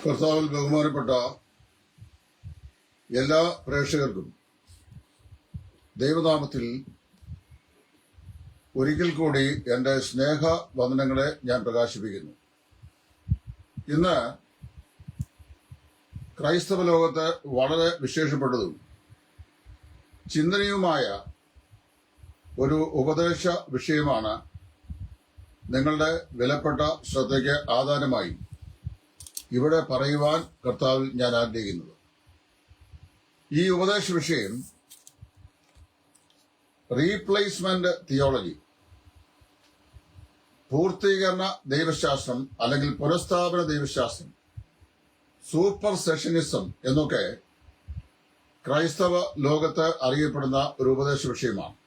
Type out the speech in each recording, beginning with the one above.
കർത്താവിൽ ബഹുമാനപ്പെട്ട എല്ലാ പ്രേക്ഷകർക്കും ദൈവനാമത്തിൽ ഒരിക്കൽ കൂടി എന്റെ സ്നേഹ വന്ദനങ്ങളെ ഞാൻ പ്രകാശിപ്പിക്കുന്നു. ഇന്ന് ക്രൈസ്തവ ലോകത്ത് വളരെ വിശേഷപ്പെട്ടതും ചിന്തനീയവുമായ ഒരു ഉപദേശ വിഷയമാണ് നിങ്ങളുടെ വിലപ്പെട്ട ശ്രദ്ധയ്ക്ക് ആധാരമായി ഇവിടെ പറയുവാൻ കർത്താവിൽ ഞാൻ ആഗ്രഹിക്കുന്നത്. ഈ ഉപദേശ വിഷയം റീപ്ലേസ്മെന്റ് തിയോളജി, പൂർത്തീകരണ ദൈവശാസ്ത്രം അല്ലെങ്കിൽ പുനഃസ്ഥാപന ദൈവശാസ്ത്രം, സൂപ്പർ സെഷനിസം എന്നൊക്കെ ക്രൈസ്തവ ലോകത്ത് അറിയപ്പെടുന്ന ഒരു ഉപദേശ വിഷയമാണ്.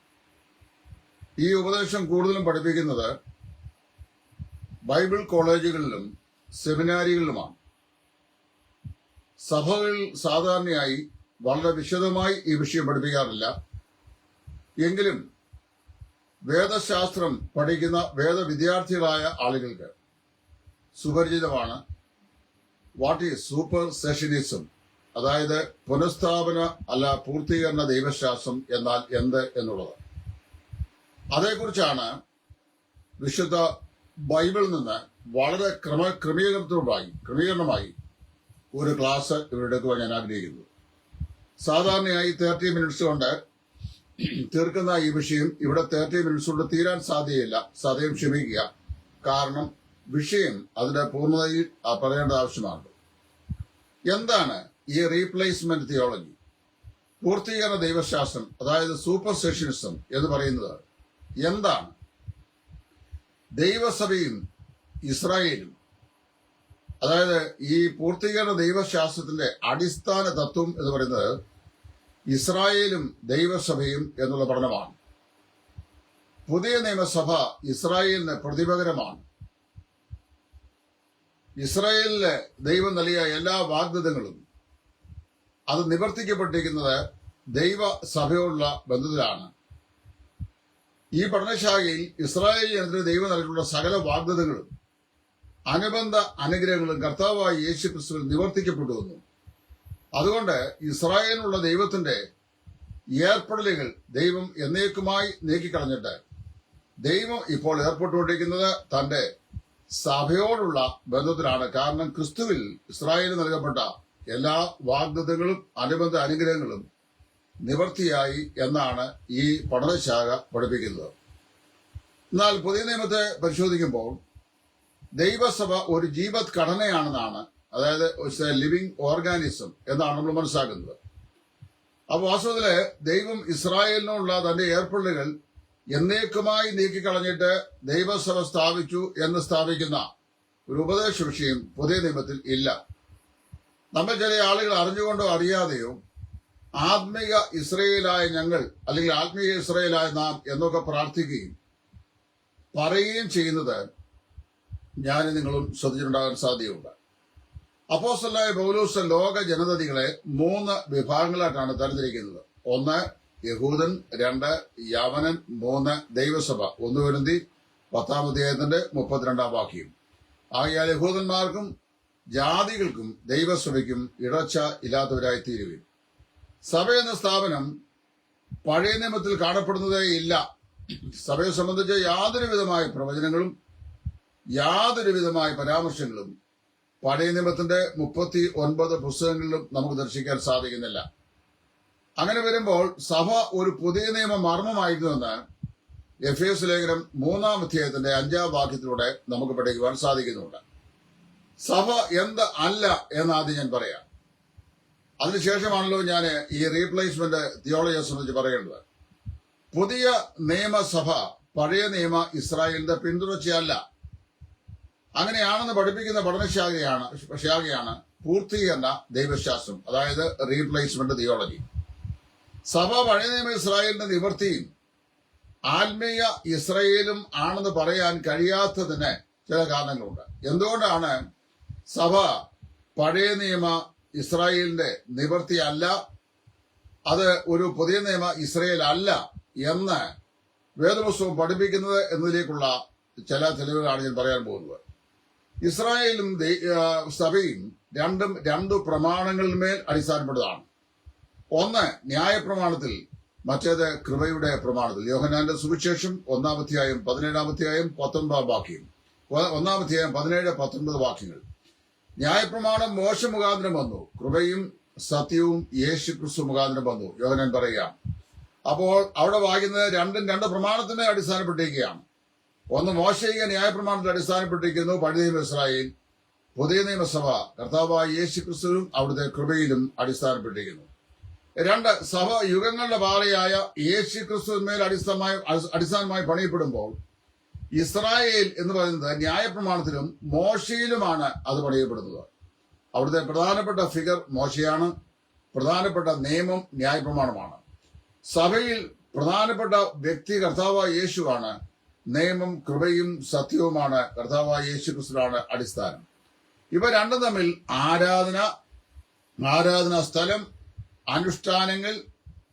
ഈ ഉപദേശം കൂടുതലും പഠിപ്പിക്കുന്നത് ബൈബിൾ കോളേജുകളിലും സെമിനാരികളിലുമാണ്. സഭകളിൽ സാധാരണയായി വളരെ വിശദമായി ഈ വിഷയം പഠിപ്പിക്കാറില്ല. എങ്കിലും വേദശാസ്ത്രം പഠിക്കുന്ന വേദവിദ്യാർത്ഥികളായ ആളുകൾക്ക് സുപരിചിതമാണ് വാട്ട് ഈസ് സൂപ്പർ സെഷനിസം, അതായത് പുനഃസ്ഥാപന അല്ല പൂർത്തീകരണ ദൈവശാസ്ത്രം എന്നാൽ എന്ത് എന്നുള്ളത്. അതേക്കുറിച്ചാണ് വിശുദ്ധ ബൈബിളിൽ നിന്ന് വളരെ ക്രമീകരണമായി ഒരു ക്ലാസ് ഇവിടെ എടുക്കുവാൻ ഞാൻ ആഗ്രഹിക്കുന്നു. സാധാരണയായി 30 മിനിറ്റ്സ് കൊണ്ട് തീർക്കുന്ന ഈ വിഷയം ഇവിടെ 30 മിനിറ്റ്സ് കൊണ്ട് തീരാൻ സാധ്യതയില്ല. സദയം ക്ഷമിക്കുക. കാരണം വിഷയം അതിന്റെ പൂർണ്ണതയിൽ പറയേണ്ട ആവശ്യമാണ്. എന്താണ് ഈ റീപ്ലേസ്മെന്റ് തിയോളജി, പൂർത്തീകരണ ദൈവശാസ്ത്രം, അതായത് സൂപ്പർ സെഷനിസം എന്ന് പറയുന്നത് എന്താണ്? ദൈവസഭയും ഇസ്രായേലും, അതായത് ഈ പൂർത്തീകരണ ദൈവശാസ്ത്രത്തിന്റെ അടിസ്ഥാന തത്വം എന്ന് പറയുന്നത് ഇസ്രായേലും ദൈവസഭയും എന്നുള്ള പഠനമാണ്. പുതിയ നിയമസഭ ഇസ്രായേലിന് പ്രതിപകരമാണ്. ഇസ്രായേലിന് ദൈവം നൽകിയ എല്ലാ വാഗ്ദത്തങ്ങളും അത് നിവർത്തിക്കപ്പെട്ടിരിക്കുന്നത് ദൈവസഭയോടുള്ള ബന്ധത്തിലാണ്. ഈ പഠനശാഖയിൽ ഇസ്രായേൽ ജനത്തിന് ദൈവം നൽകിയിട്ടുള്ള സകല വാഗ്ദത്തങ്ങളും അനുബന്ധ അനുഗ്രഹങ്ങളും കർത്താവായ യേശു ക്രിസ്തുവിൽ നിവർത്തിക്കപ്പെട്ടുവന്നു. അതുകൊണ്ട് ഇസ്രായേലിനുള്ള ദൈവത്തിന്റെ ഏർപ്പെടലുകൾ ദൈവം എന്നേക്കുമായി നീക്കിക്കളഞ്ഞിട്ട് ദൈവം ഇപ്പോൾ ഏർപ്പെട്ടുകൊണ്ടിരിക്കുന്നത് തന്റെ സഭയോടുള്ള ബന്ധത്തിലാണ്. കാരണം ക്രിസ്തുവിൽ ഇസ്രായേലിന് നൽകപ്പെട്ട എല്ലാ വാഗ്ദത്തങ്ങളും അനുബന്ധ അനുഗ്രഹങ്ങളും നിവർത്തിയായി എന്നാണ് ഈ പഠനശാഖ പഠിപ്പിക്കുന്നത്. എന്നാൽ പുതിയ നിയമത്തെ പരിശോധിക്കുമ്പോൾ ദൈവസഭ ഒരു ജീവത് ഘടനയാണെന്നാണ്, അതായത് ലിവിംഗ് ഓർഗാനിസം എന്നാണ് നമ്മൾ മനസ്സിലാക്കുന്നത്. അപ്പോൾ വാസ്തവത്തില് ദൈവം ഇസ്രായേലിനുള്ള തന്റെ ഏർപ്പെടലുകൾ എന്നേക്കുമായി നീക്കിക്കളഞ്ഞിട്ട് ദൈവസഭ സ്ഥാപിച്ചു എന്ന് സ്ഥാപിക്കുന്ന ഒരു ഉപദേശ വിഷയം പുതിയ നിയമത്തിൽ ഇല്ല. നമ്മൾ ചില ആളുകൾ അറിഞ്ഞുകൊണ്ടോ അറിയാതെയോ ആത്മീയ ഇസ്രയേലായ ഞങ്ങൾ അല്ലെങ്കിൽ ആത്മീയ ഇസ്രയേലായ നാം എന്നൊക്കെ പ്രാർത്ഥിക്കുകയും പറയുകയും ചെയ്യുന്നത് ഞാൻ നിങ്ങളും ശ്രദ്ധിച്ചിട്ടുണ്ടാകാൻ സാധ്യതയുണ്ട്. അപ്പോസ്തലനായ പൗലോസ് ലോക ജനതതികളെ 3 വിഭാഗങ്ങളായിട്ടാണ് തരംതിരിക്കുന്നത്. 1 യഹൂദൻ, 2 യവനൻ, 3 ദൈവസഭ. 1 കൊരിന്ത്യർ 10-ാം അധ്യായത്തിന്റെ 32-ാം വാക്യം. ആകയാൽ യഹൂദന്മാർക്കും ജാതികൾക്കും ദൈവസഭയ്ക്കും ഇടർച്ച ഇല്ലാത്തവരായി തീരുവിൻ. സഭ എന്ന സ്ഥാപനം പഴയ നിയമത്തിൽ കാണപ്പെടുന്നതേ ഇല്ല. സഭയെ സംബന്ധിച്ച് യാതൊരു വിധമായ പ്രവചനങ്ങളും യാതൊരു വിധമായ പരാമർശങ്ങളും പഴയ നിയമത്തിന്റെ 39 പുസ്തകങ്ങളിലും നമുക്ക് ദർശിക്കാൻ സാധിക്കുന്നില്ല. അങ്ങനെ വരുമ്പോൾ സഭ ഒരു പുതിയ നിയമ മർമ്മമായിരുന്നുവെന്ന് എഫേസ് ലേഖനം 3-ാം അധ്യായത്തിന്റെ 5-ാം വാക്യത്തിലൂടെ നമുക്ക് പഠിക്കുവാൻ സാധിക്കുന്നുണ്ട്. സഭ എന്ത് അല്ല എന്നാദ്യം ഞാൻ പറയാം. അതിനുശേഷമാണല്ലോ ഞാൻ ഈ റീപ്ലേസ്മെന്റ് തിയോളജിയെ സംബന്ധിച്ച് പറയേണ്ടത്. പുതിയ നിയമസഭ പഴയ നിയമ ഇസ്രായേലിന്റെ പിന്തുടർച്ചയല്ല. അങ്ങനെയാണെന്ന് പഠിപ്പിക്കുന്ന പഠനശാഖയാണ് പൂർത്തീകരണ ദൈവശാസ്ത്രം, അതായത് റീപ്ലേസ്മെന്റ് തിയോളജി. സഭ പഴയ നിയമ ഇസ്രായേലിന്റെ നിവർത്തിയും ആത്മീയ ഇസ്രായേലും ആണെന്ന് പറയാൻ കഴിയാത്തതിന് ചില കാരണങ്ങളുണ്ട്. എന്തുകൊണ്ടാണ് സഭ പഴയ നിയമ ഇസ്രായേലിന്റെ നിവർത്തി അല്ല, അത് ഒരു പുതിയ നിയമ ഇസ്രായേൽ അല്ല എന്ന് വേദപുസ്തകം പഠിപ്പിക്കുന്നത് എന്നതിലേക്കുള്ള ചില തെളിവുകളാണ് ഞാൻ പറയാൻ പോകുന്നത്. ഇസ്രായേലും സഭയും രണ്ടു പ്രമാണങ്ങളിന്മേൽ അടിസ്ഥാനപ്പെട്ടതാണ്. ഒന്ന് ന്യായപ്രമാണത്തിൽ, മറ്റേത് കൃപയുടെ പ്രമാണത്തിൽ. യോഹന്നാന്റെ സുവിശേഷം 1-ാം അധ്യായം 17-ാം അധ്യായം 19-ാം വാക്യം, 1-ാം അധ്യായം 17-19 വാക്യങ്ങൾ. ന്യായപ്രമാണം മോശ മുഖാന്തരം വന്നു, കൃപയും സത്യവും യേശു ക്രിസ്തു മുഖാന്തരം വന്നു, യോഹന്നാൻ പറയുക. അപ്പോൾ അവിടെ വായിക്കുന്നത് രണ്ട് പ്രമാണത്തിന് അടിസ്ഥാനപ്പെട്ടിരിക്കുകയാണ്. ഒന്ന് മോശയിക ന്യായപ്രമാണത്തിൽ അടിസ്ഥാനപ്പെട്ടിരിക്കുന്നു, പഴയ നിയമ ഇസ്രായേൽ. പുതിയ നിയമസഭ കർത്താവായ യേശു ക്രിസ്തുവിലും അവിടുത്തെ കൃപയിലും അടിസ്ഥാനപ്പെട്ടിരിക്കുന്നു. രണ്ട്, സഭ യുഗങ്ങളുടെ പാറയായ യേശു ക്രിസ്തുവിന്മേൽ അടിസ്ഥാനമായി പണിയപ്പെടുമ്പോൾ ഇസ്രായേൽ എന്ന് പറയുന്നത് ന്യായപ്രമാണത്തിലും മോശയിലുമാണ് അത് പണിയപ്പെടുന്നത്. അവിടുത്തെ പ്രധാനപ്പെട്ട ഫിഗർ മോശയാണ്, പ്രധാനപ്പെട്ട നിയമം ന്യായപ്രമാണമാണ്. സഭയിൽ പ്രധാനപ്പെട്ട വ്യക്തി കർത്താവായ യേശുവാണ്, നിയമം കൃപയും സത്യവുമാണ്, കർത്താവായ യേശു ക്രിസ്തുവാണ് അടിസ്ഥാനം. ഇവ രണ്ടും തമ്മിൽ ആരാധനാ സ്ഥലം, അനുഷ്ഠാനങ്ങൾ,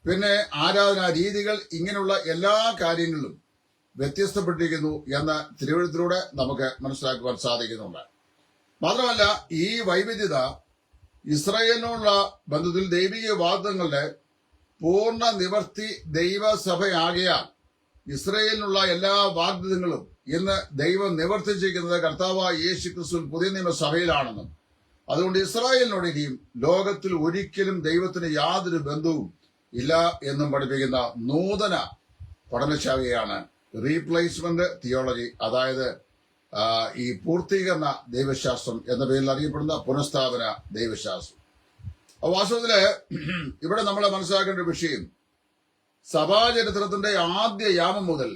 പിന്നെ ആരാധനാ രീതികൾ, ഇങ്ങനെയുള്ള എല്ലാ കാര്യങ്ങളിലും വ്യത്യസ്തപ്പെട്ടിരിക്കുന്നു എന്ന് തിരുവഴുത്തിലൂടെ നമുക്ക് മനസ്സിലാക്കുവാൻ സാധിക്കുന്നുണ്ട്. മാത്രമല്ല, ഈ വൈവിധ്യത ഇസ്രായേലിനുള്ള ബന്ധത്തിൽ ദൈവിക വാഗ്ദത്തങ്ങളുടെ പൂർണ്ണ നിവർത്തി ദൈവസഭയാകയാൽ ഇസ്രായേലിനുള്ള എല്ലാ വാഗ്ദത്തങ്ങളും ഇന്ന് ദൈവം നിവർത്തിച്ചിരിക്കുന്നത് കർത്താവായ യേശു ക്രിസ്തു പുതിയ നിയമസഭയിലാണെന്നും അതുകൊണ്ട് ഇസ്രായേലിനോട് ഇനിയും ലോകത്തിൽ ഒരിക്കലും ദൈവത്തിന് യാതൊരു ബന്ധവും ഇല്ല എന്നും പഠിപ്പിക്കുന്ന നൂതന പഠനശാഖയാണ് റീപ്ലേസ്മെന്റ് തിയോളജി, അതായത് ഈ പൂർത്തീകരണ ദൈവശാസ്ത്രം എന്ന പേരിൽ അറിയപ്പെടുന്ന പുനഃസ്ഥാപന ദൈവശാസ്ത്രം. വാസ്തവത്തില് ഇവിടെ നമ്മൾ മനസ്സിലാക്കേണ്ട ഒരു വിഷയം, സഭാചരിത്രത്തിന്റെ ആദ്യ യാമം മുതൽ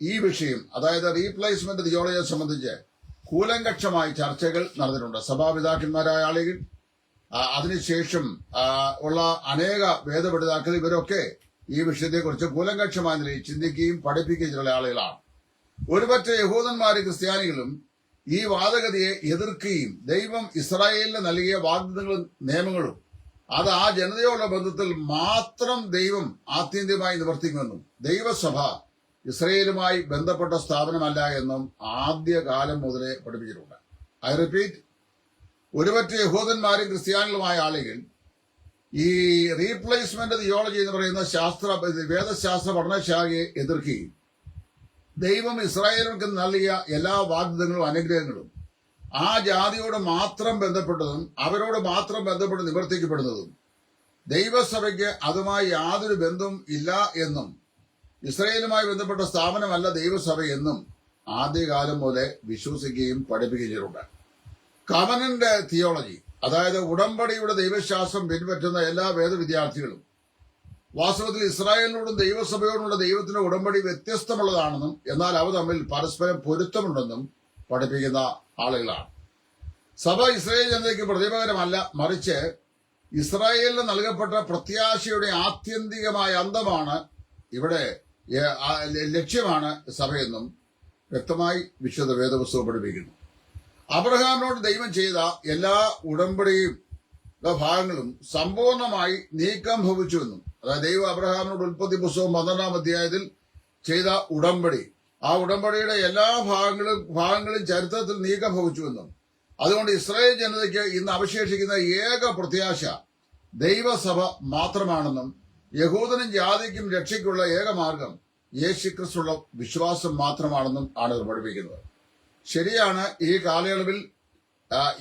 ഈ വിഷയം, അതായത് റീപ്ലേസ്മെന്റ് തിയോളജിയെ സംബന്ധിച്ച് കൂലങ്കക്ഷമായ ചർച്ചകൾ നടന്നിട്ടുണ്ട്. സഭാപിതാക്കന്മാരായ ആളുകൾ, അതിനുശേഷം ഉള്ള അനേക വേദപഠിതാക്കൾ, ഇവരൊക്കെ ഈ വിഷയത്തെക്കുറിച്ച് കൂലങ്കക്ഷമായ നിലയിൽ ചിന്തിക്കുകയും പഠിപ്പിക്കുകയും ചെയ്ത ആളുകളാണ്. ഒരുപറ്റ യഹൂദന്മാരും ക്രിസ്ത്യാനികളും ഈ വാദഗതിയെ എതിർക്കുകയും ദൈവം ഇസ്രായേലിന് നൽകിയ വാഗ്ദത്തങ്ങളും നിയമങ്ങളും അത് ആ ജനതയോടുള്ള ബന്ധത്തിൽ മാത്രം ദൈവം ആത്യന്തികമായി നിവർത്തിക്കുമെന്നും ദൈവസഭ ഇസ്രായേലുമായി ബന്ധപ്പെട്ട സ്ഥാപനമല്ല എന്നും ആദ്യകാലം മുതലേ പഠിപ്പിച്ചിട്ടുണ്ട്. ഐ റിപ്പീറ്റ്, ഒരുപറ്റ യഹൂദന്മാരും ക്രിസ്ത്യാനികളുമായ ആളുകൾ ഈ റീപ്ലേസ്മെന്റ് തിയോളജി എന്ന് പറയുന്ന വേദശാസ്ത്ര പഠനശാഖയെ എതിർക്കുകയും ദൈവം ഇസ്രായേലിന് നൽകിയ എല്ലാ വാഗ്ദത്തങ്ങളും അനുഗ്രഹങ്ങളും ആ ജാതിയോട് മാത്രം ബന്ധപ്പെട്ടതും അവരോട് മാത്രം ബന്ധപ്പെട്ട് നിവർത്തിക്കപ്പെടുന്നതും ദൈവസഭയ്ക്ക് അതുമായി യാതൊരു ബന്ധവും ഇല്ല എന്നും ഇസ്രായേലുമായി ബന്ധപ്പെട്ട സ്ഥാപനമല്ല ദൈവസഭ എന്നും ആദ്യകാലം മുതലേ വിശ്വസിക്കുകയും പഠിപ്പിക്കുകയും ചെയ്തിട്ടുണ്ട്. കവനന്റ് തിയോളജി, അതായത് ഉടമ്പടിയുടെ ദൈവശാസ്ത്രം പിൻപറ്റുന്ന എല്ലാ വേദവിദ്യാർത്ഥികളും വാസ്തവത്തിൽ ഇസ്രായേലിനോടും ദൈവസഭയോടുള്ള ദൈവത്തിന്റെ ഉടമ്പടി വ്യത്യസ്തമുള്ളതാണെന്നും എന്നാൽ അവ തമ്മിൽ പരസ്പരം പൊരുത്തമുണ്ടെന്നും പഠിപ്പിക്കുന്ന ആളുകളാണ്. സഭ ഇസ്രായേൽ ജനതയ്ക്ക് പ്രതിപകരമല്ല, മറിച്ച് ഇസ്രായേലിന് നൽകപ്പെട്ട പ്രത്യാശയുടെ ആത്യന്തികമായ അന്തമാണ് ഇവിടെ ലക്ഷ്യമാണ് സഭയെന്നും വ്യക്തമായി വിശുദ്ധ വേദപുസ്തകം പഠിപ്പിക്കുന്നു. അബ്രഹാമിനോട് ദൈവം ചെയ്ത എല്ലാ ഉടമ്പടിയും ഭാഗങ്ങളും സമ്പൂർണമായി നീക്കം ഭവിച്ചുവെന്നും, അതായത് ദൈവം അബ്രഹാമിനോട് ഉൽപ്പത്തി പുസ്തകം 12-ാം അധ്യായത്തിൽ ചെയ്ത ഉടമ്പടി, ആ ഉടമ്പടിയുടെ എല്ലാ ഭാഗങ്ങളും ചരിത്രത്തിൽ നീക്കം ഭവിച്ചുവെന്നും അതുകൊണ്ട് ഇസ്രായേൽ ജനതയ്ക്ക് ഇന്ന് അവശേഷിക്കുന്ന ഏക പ്രത്യാശ ദൈവസഭ മാത്രമാണെന്നും യഹൂദനും ജാതിക്കും രക്ഷയ്ക്കുള്ള ഏക മാർഗം യേശുക്രിസ്തുള്ള വിശ്വാസം മാത്രമാണെന്നും ആണ് ഇത് പഠിപ്പിക്കുന്നത്. ശരിയാണ്, ഈ കാലയളവിൽ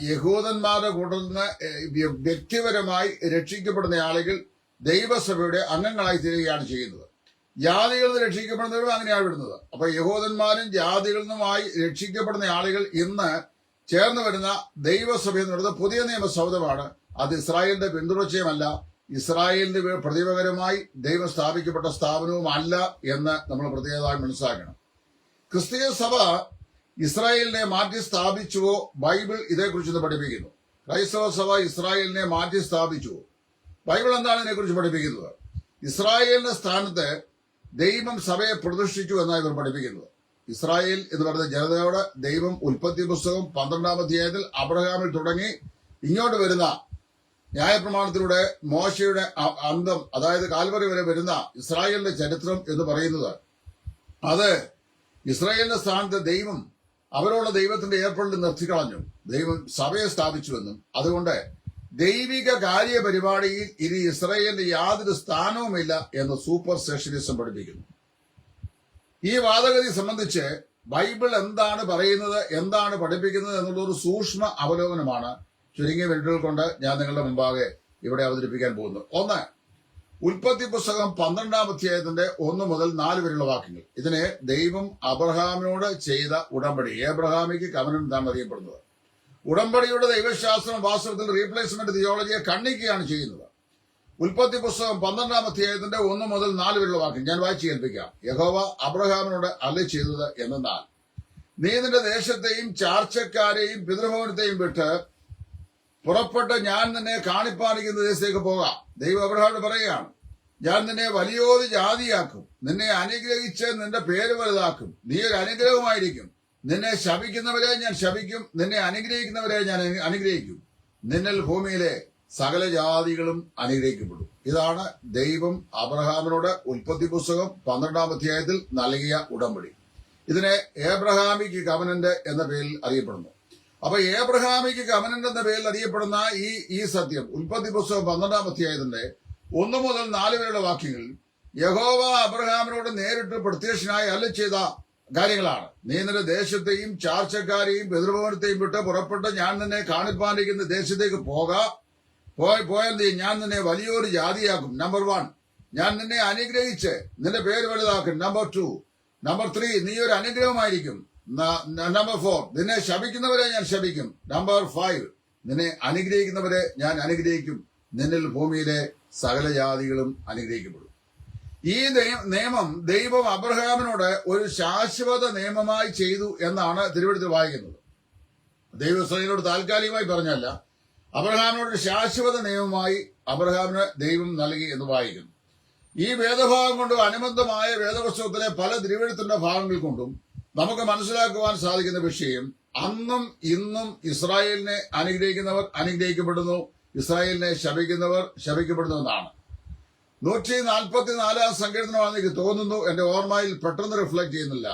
യഹൂദന്മാരുടെ കൂട്ടത്തിൽ നിന്ന് വ്യക്തിപരമായി രക്ഷിക്കപ്പെടുന്ന ആളുകൾ ദൈവസഭയുടെ അംഗങ്ങളായി തീരുകയാണ് ചെയ്യുന്നത്. ജാതികളിൽ നിന്ന് രക്ഷിക്കപ്പെടുന്നവരും അങ്ങനെയാണ് വിടുന്നത്. അപ്പൊ യഹൂദന്മാരും ജാതികളിൽ നിന്നുമായി രക്ഷിക്കപ്പെടുന്ന ആളുകൾ ഇന്ന് ചേർന്ന് വരുന്ന ദൈവസഭ എന്ന് പറയുന്നത് പുതിയ നിയമസൗധമാണ്. അത് ഇസ്രായേലിന്റെ പിന്തുടർച്ചയുമല്ല, ഇസ്രായേലിന്റെ പ്രതിപകരമായി ദൈവം സ്ഥാപിക്കപ്പെട്ട സ്ഥാപനവും അല്ല എന്ന് നമ്മൾ പ്രത്യേകമായി മനസ്സിലാക്കണം. ക്രിസ്തീയ സഭ ഇസ്രായേലിനെ മാറ്റി സ്ഥാപിച്ചുവോ? ബൈബിൾ ഇതേക്കുറിച്ച് പഠിപ്പിക്കുന്നു. ക്രൈസ്തവ സഭ ഇസ്രായേലിനെ മാറ്റി സ്ഥാപിച്ചുവോ? ബൈബിൾ എന്താണ് ഇതിനെക്കുറിച്ച് പഠിപ്പിക്കുന്നത്? ഇസ്രായേലിന്റെ സ്ഥാനത്ത് ദൈവം സഭയെ പ്രതിഷ്ഠിച്ചു എന്നാണ് ഇവർ പഠിപ്പിക്കുന്നത്. ഇസ്രായേൽ എന്ന് പറയുന്ന ജനതയോട് ദൈവം ഉൽപ്പത്തി പുസ്തകം 12-ാം അധ്യായത്തിൽ അബ്രഹാമിൽ തുടങ്ങി ഇങ്ങോട്ട് വരുന്ന ന്യായപ്രമാണത്തിലൂടെ മോശയുടെ അന്തം, അതായത് കാൽവറി വരെ വരുന്ന ഇസ്രായേലിന്റെ ചരിത്രം എന്ന് പറയുന്നത്, അത് ഇസ്രായേലിന്റെ സ്ഥാനത്ത് ദൈവം അവരോട് ദൈവത്തിന്റെ ഏർപ്പെടൽ നിർത്തിക്കളഞ്ഞു. ദൈവം സഭയെ സ്ഥാപിച്ചുവെന്നും അതുകൊണ്ട് ദൈവിക കാര്യപരിപാടിയിൽ ഇനി ഇസ്രായേലിന് യാതൊരു സ്ഥാനവുമില്ല എന്ന് സൂപ്പർ സെഷനിസം പഠിപ്പിക്കുന്നു. ഈ വാദഗതി സംബന്ധിച്ച് ബൈബിൾ എന്താണ് പറയുന്നത്, എന്താണ് പഠിപ്പിക്കുന്നത് എന്നുള്ളൊരു സൂക്ഷ്മ അവലോകനമാണ് ചുരുങ്ങിയ മിനിറ്റുകൾ കൊണ്ട് ഞാൻ നിങ്ങളുടെ മുമ്പാകെ ഇവിടെ അവതരിപ്പിക്കാൻ പോകുന്നത്. ഒന്ന്, ഉൽപ്പത്തി പുസ്തകം 12-ാം അധ്യായത്തിന്റെ 1 മുതൽ 4 വരെയുള്ള വാക്യങ്ങൾ. ഇതിനെ ദൈവം അബ്രഹാമിനോട് ചെയ്ത ഉടമ്പടി, ഏബ്രഹാമിക്ക് കവനന്റ് എന്നാണ് അറിയപ്പെടുന്നത്. ഉടമ്പടിയുടെ ദൈവശാസ്ത്രം വാസ്തവത്തിൽ റീപ്ലേസ്മെന്റ് തിയോളജിയെ ഖണ്ഡിക്കുകയാണ് ചെയ്യുന്നത്. ഉൽപ്പത്തി പുസ്തകം 12-ാം അധ്യായത്തിന്റെ 1 മുതൽ 4 വരെയുള്ള വാക്യം ഞാൻ വായിച്ചു കേൾപ്പിക്കാം. യഹോവ അബ്രഹാമിനോട് അരുളി ചെയ്തത് എന്നാൽ, നീ നിന്റെ ദേശത്തെയും ചാർച്ചക്കാരെയും പിതൃഭവനത്തെയും വിട്ട് പുറപ്പെട്ട് ഞാൻ നിന്നെ കാണിപ്പാനിക്കുന്ന ദേശത്തേക്ക് പോകാം. ദൈവം അബ്രഹാമിനോട് പറയുകയാണ്, ഞാൻ നിന്നെ വലിയൊരു ജാതിയാക്കും, നിന്നെ അനുഗ്രഹിച്ച് നിന്റെ പേര് വലുതാക്കും, നീ ഒരു അനുഗ്രഹമായിരിക്കും. നിന്നെ ശപിക്കുന്നവരെ ഞാൻ ശപിക്കും, നിന്നെ അനുഗ്രഹിക്കുന്നവരെ ഞാൻ അനുഗ്രഹിക്കും. നിന്നിൽ ഭൂമിയിലെ സകല ജാതികളും അനുഗ്രഹിക്കപ്പെടും. ഇതാണ് ദൈവം അബ്രഹാമിനോട് ഉൽപ്പത്തി പുസ്തകം 12-ാം അധ്യായത്തിൽ നൽകിയ ഉടമ്പടി. ഇതിനെ ഏബ്രഹാമിക് കവനന്റ് എന്ന പേരിൽ അറിയപ്പെടുന്നു. അപ്പൊ ഏബ്രഹാമിക് കവനന്റ് എന്ന പേരിൽ അറിയപ്പെടുന്ന ഈ സത്യം ഉൽപ്പത്തി പുസ്തകം 12-ാം അധ്യായത്തിന്റെ 1 മുതൽ 4 വരെയുള്ള വാക്യങ്ങളിൽ യഹോവ അബ്രഹാമിനോട് നേരിട്ട് പ്രത്യക്ഷനായി അരുളി ചെയ്ത കാര്യങ്ങളാണ്. നീ നിന്റെ ദേശത്തെയും ചാർച്ചക്കാരെയും പിതൃഭവനത്തെയും വിട്ട് പുറപ്പെട്ട് ഞാൻ നിന്നെ കാണിപ്പാനിരിക്കുന്ന ദേശത്തേക്ക് പോയാൽ ഞാൻ നിന്നെ വലിയൊരു ജാതിയാക്കും. നമ്പർ 1, ഞാൻ നിന്നെ അനുഗ്രഹിച്ച് നിന്റെ പേര് വലുതാക്കും. നമ്പർ 2, നമ്പർ 3, നീ ഒരു അനുഗ്രഹമായിരിക്കും. നമ്പർ 4, നിന്നെ ശപിക്കുന്നവരെ ഞാൻ ശപിക്കും. നമ്പർ 5, നിന്നെ അനുഗ്രഹിക്കുന്നവരെ ഞാൻ അനുഗ്രഹിക്കും. നിന്നിൽ ഭൂമിയിലെ സകല ജാതികളും അനുഗ്രഹിക്കപ്പെടും. ഈ നിയമം ദൈവം അബ്രഹാമിനോട് ഒരു ശാശ്വത നിയമമായി ചെയ്തു എന്നാണ് തിരുവെഴുത്തിൽ വായിക്കുന്നത്. ദൈവം ഇസ്രായേലിനോട് താൽക്കാലികമായി പറഞ്ഞല്ല, അബ്രഹാമിനോട് ശാശ്വത നിയമമായി അബ്രഹാമിന് ദൈവം നൽകി എന്ന് വായിക്കുന്നു. ഈ വേദഭാഗം കൊണ്ടും അനുബന്ധമായ വേദപുസ്തകത്തിലെ പല തിരുവെഴുത്തിന്റെ ഭാഗങ്ങൾ കൊണ്ടും നമുക്ക് മനസ്സിലാക്കുവാൻ സാധിക്കുന്ന വിഷയം, അന്നും ഇന്നും ഇസ്രായേലിനെ അനുഗ്രഹിക്കുന്നവർ അനുഗ്രഹിക്കപ്പെടുന്നു, ഇസ്രായേലിനെ ശപിക്കുന്നവർ ശപിക്കപ്പെടുന്നു എന്നാണ്. 144-ാം സങ്കീർത്തനമാണെന്ന് എനിക്ക് തോന്നുന്നു. എന്റെ ഓർമ്മയിൽ പെട്ടെന്ന് റിഫ്ലക്ട് ചെയ്യുന്നില്ല.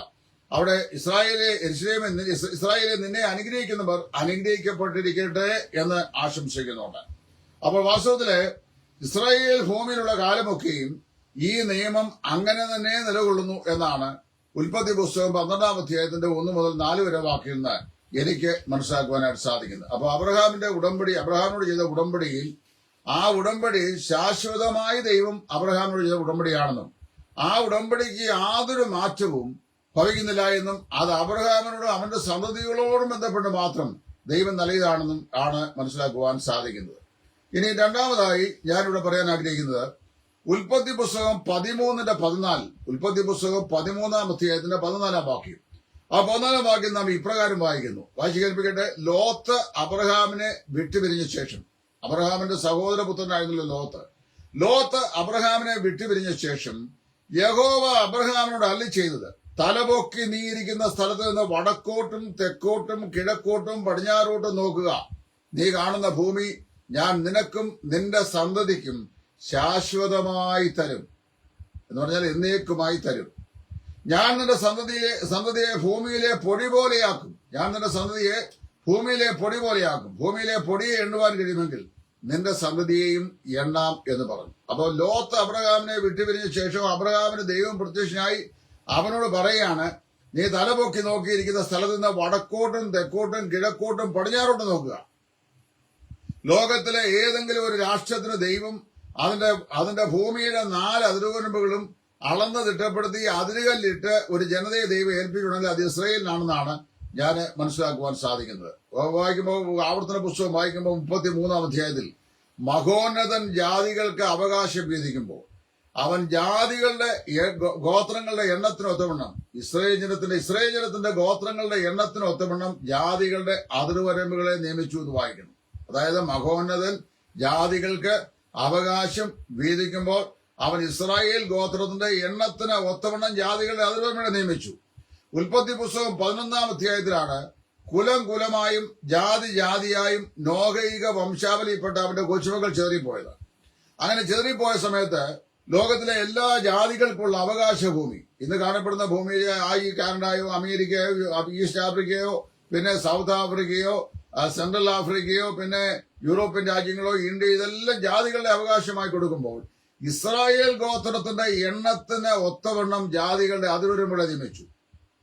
അവിടെ ഇസ്രായേലെ നിന്നെ അനുഗ്രഹിക്കുന്നവർ അനുഗ്രഹിക്കപ്പെട്ടിരിക്കട്ടെ എന്ന് ആശംസിക്കുന്നുണ്ട്. അപ്പോൾ വാസ്തവത്തില് ഇസ്രായേൽ ഭൂമിയിലുള്ള കാലമൊക്കെയും ഈ നിയമം അങ്ങനെ തന്നെ നിലകൊള്ളുന്നു എന്നാണ് ഉൽപ്പത്തി പുസ്തകം 12-ാം അധ്യായത്തിന്റെ 1 മുതൽ 4 വരെ വാക്കിൽ നിന്ന് എനിക്ക് മനസ്സിലാക്കുവാനായിട്ട് സാധിക്കുന്നത്. അപ്പൊ അബ്രഹാമിനോട് ചെയ്ത ഉടമ്പടിയിൽ ആ ഉടമ്പടി ശാശ്വതമായി ദൈവം അബ്രഹാമിനോട് ചെയ്ത ഉടമ്പടിയാണെന്നും ആ ഉടമ്പടിക്ക് യാതൊരു മാറ്റവും ഭവിക്കുന്നില്ല എന്നും അത് അബ്രഹാമിനോടും അവന്റെ സന്തതികളോടും ബന്ധപ്പെട്ട് മാത്രം ദൈവം നൽകിയതാണെന്നും ആണ് മനസ്സിലാക്കുവാൻ സാധിക്കുന്നത്. ഇനി രണ്ടാമതായി ഞാനിവിടെ പറയാൻ ആഗ്രഹിക്കുന്നത് ഉൽപ്പത്തി പുസ്തകം 13-14, ഉൽപ്പത്തി പുസ്തകം 13-ാം അധ്യായത്തിന്റെ 14-ാം വാക്യം. ആ 14-ാം വാക്യം നാം ഇപ്രകാരം വായിച്ചു കേൾപ്പിക്കട്ടെ. ലോത്ത് അബ്രഹാമിനെ വിട്ടുപിരിഞ്ഞ ശേഷം, അബ്രഹാമിന്റെ സഹോദരപുത്രനായിരുന്നല്ലോ ലോത്ത് അബ്രഹാമിനെ വിട്ടുപിരിഞ്ഞ ശേഷം യഹോവ അബ്രഹാമിനോട് അരുളി ചെയ്തത്, തലപൊക്കി നീ ഇരിക്കുന്ന സ്ഥലത്ത് നിന്ന് വടക്കോട്ടും തെക്കോട്ടും കിഴക്കോട്ടും പടിഞ്ഞാറോട്ടും നോക്കുക. നീ കാണുന്ന ഭൂമി ഞാൻ നിനക്കും നിന്റെ സന്തതിക്കും ശാശ്വതമായി തരും. എന്ന് പറഞ്ഞാൽ എന്നേക്കുമായി തരും. ഞാൻ നിന്റെ സന്തതിയെ ഭൂമിയിലെ പൊടി പോലെയാക്കും. ഭൂമിയിലെ പൊടിയെ എണ്ണുവാൻ കഴിയുമെങ്കിൽ നിന്റെ സന്തതിയെയും എണ്ണാം എന്ന് പറഞ്ഞു. അപ്പോൾ ലോത്ത് അബ്രഹാമിനെ വിട്ടുപിരിഞ്ഞ ശേഷം അബ്രഹാമിന് ദൈവം പ്രത്യക്ഷനായി അവനോട് പറയാണ്, നീ തലപൊക്കി നോക്കിയിരിക്കുന്ന സ്ഥലത്ത് നിന്ന് വടക്കോട്ടും തെക്കോട്ടും കിഴക്കോട്ടും പടിഞ്ഞാറോട്ടും നോക്കുക. ലോകത്തിലെ ഏതെങ്കിലും ഒരു രാഷ്ട്രത്തിന് ദൈവം അതിന്റെ ഭൂമിയുടെ 4 അതിരുവരമ്പുകളും അളന്ന് തിട്ടപ്പെടുത്തി അതിരുകല്ലിട്ട് ഒരു ജനതയെ ദൈവം ഏൽപ്പിക്കണമെങ്കിൽ അത് ഇസ്രായേലിനാണെന്നാണ് ഞാൻ മനസ്സിലാക്കുവാൻ സാധിക്കുന്നത്. ആവർത്തന പുസ്തകം വായിക്കുമ്പോൾ 33-ാം അധ്യായത്തിൽ മഹോന്നതൻ ജാതികൾക്ക് അവകാശം വീതിക്കുമ്പോൾ അവൻ ജാതികളുടെ ഗോത്രങ്ങളുടെ എണ്ണത്തിന് ഒത്തവണ്ണം ഇസ്രായേൽ ജനത്തിന്റെ ഗോത്രങ്ങളുടെ എണ്ണത്തിന് ഒത്തവണ്ണം ജാതികളുടെ അതിർവരമ്പുകളെ നിയമിച്ചു എന്ന് വായിക്കുന്നു. അതായത് മഹോന്നതൻ ജാതികൾക്ക് അവകാശം വീതിക്കുമ്പോൾ അവൻ ഇസ്രായേൽ ഗോത്രത്തിന്റെ എണ്ണത്തിന് ഒത്തവണ്ണം ജാതികളുടെ അതിർവരമ്പുകളെ നിയമിച്ചു. ഉൽപ്പത്തി പുസ്തകം 11-ാം അധ്യായത്തിലാണ് കുലമായും ജാതിയായും നോഹയിക വംശാവലിയിൽപ്പെട്ട അവന്റെ കൊച്ചുമക്കൾ ചെറിപ്പോയത്. അങ്ങനെ ചെറിപ്പോയ സമയത്ത് ലോകത്തിലെ എല്ലാ ജാതികൾക്കുള്ള അവകാശ ഭൂമി, ഇന്ന് കാണപ്പെടുന്ന ഭൂമിയിലെ ഈ കാനഡയോ അമേരിക്കയോ ഈസ്റ്റ് ആഫ്രിക്കയോ പിന്നെ സൗത്ത് ആഫ്രിക്കയോ സെൻട്രൽ ആഫ്രിക്കയോ പിന്നെ യൂറോപ്യൻ രാജ്യങ്ങളോ ഇന്ത്യ, ഇതെല്ലാം ജാതികളുടെ അവകാശമായി കൊടുക്കുമ്പോൾ ഇസ്രായേൽ ഗോത്രത്തിന്റെ എണ്ണത്തിന് ഒത്തവണ്ണം ജാതികളുടെ അതിർവരമ്പുകളെ നിയമിച്ചു.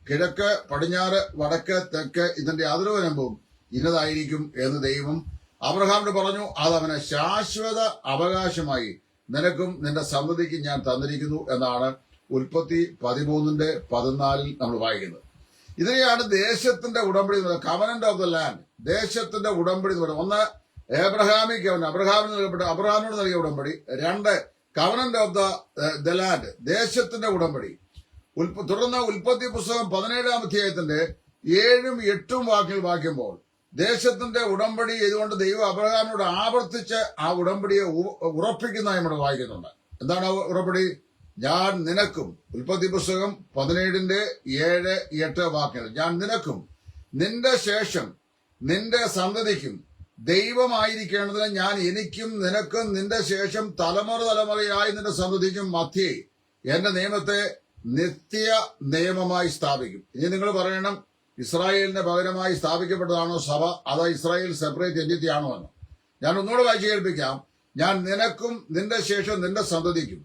കിഴക്ക്, പടിഞ്ഞാറ്, വടക്ക്, തെക്ക് ഇതിന്റെ അതിർവരമ്പും ഇന്നതായിരിക്കും എന്ന് ദൈവം അബ്രഹാമിന് പറഞ്ഞു. അതവന് ശാശ്വത അവകാശമായി നിനക്കും നിന്റെ സന്തതിക്കും ഞാൻ തന്നിരിക്കുന്നു എന്നാണ് ഉൽപ്പത്തി 13:14 നമ്മൾ വായിക്കുന്നത്. ഇതിനെയാണ് ദേശത്തിന്റെ ഉടമ്പടി എന്ന് പറയുന്നത്. കവനന്റ് ഓഫ് ദ ലാൻഡ്, ദേശത്തിന്റെ ഉടമ്പടി എന്ന് പറയുന്നത്. ഒന്ന് ഏബ്രഹാമിക് കവനന്റ്, അബ്രഹാമിനോട് നൽകിയ ഉടമ്പടി. രണ്ട് കവനന്റ് ഓഫ് ദ ലാൻഡ്, ദേശത്തിന്റെ ഉടമ്പടി. തുടർന്ന് ഉൽപ്പത്തി പുസ്തകം 17-ാം അധ്യായത്തിന്റെ 7ഉം 8ഉം വാക്യങ്ങൾ വായിക്കുമ്പോൾ ദേശത്തിന്റെ ഉടമ്പടി ചെയ്തുകൊണ്ട് ദൈവം അബ്രഹാമിനോട് ആവർത്തിച്ച് ആ ഉടമ്പടിയെ ഉറപ്പിക്കുന്നതായി നമ്മൾ വായിക്കുന്നുണ്ട്. എന്താണ് ഉടമ്പടി? ഞാൻ നിനക്കും, ഉൽപ്പത്തി പുസ്തകം 17:7-8 വാക്യങ്ങൾ, ഞാൻ നിനക്കും നിന്റെ ശേഷം നിന്റെ സന്തതിക്കും ദൈവമായിരിക്കേണ്ടതിന് ഞാൻ എനിക്കും നിനക്കും നിന്റെ ശേഷം തലമുറ തലമുറയായി നിന്റെ സന്തതിക്കും മധ്യേ എന്റെ നിയമത്തെ നിത്യ നിയമമായി സ്ഥാപിക്കും. ഇനി നിങ്ങൾ പറയണം, ഇസ്രായേലിന് പകരമായി സ്ഥാപിക്കപ്പെട്ടതാണോ സഭ, അതോ ഇസ്രായേൽ സെപ്പറേറ്റ് എൻറ്റിറ്റി ആണോ എന്ന്. ഞാൻ ഒന്നുകൂടെ വായിച്ചു കേൾപ്പിക്കാം. ഞാൻ നിനക്കും നിന്റെ ശേഷം നിന്റെ സന്തതിക്കും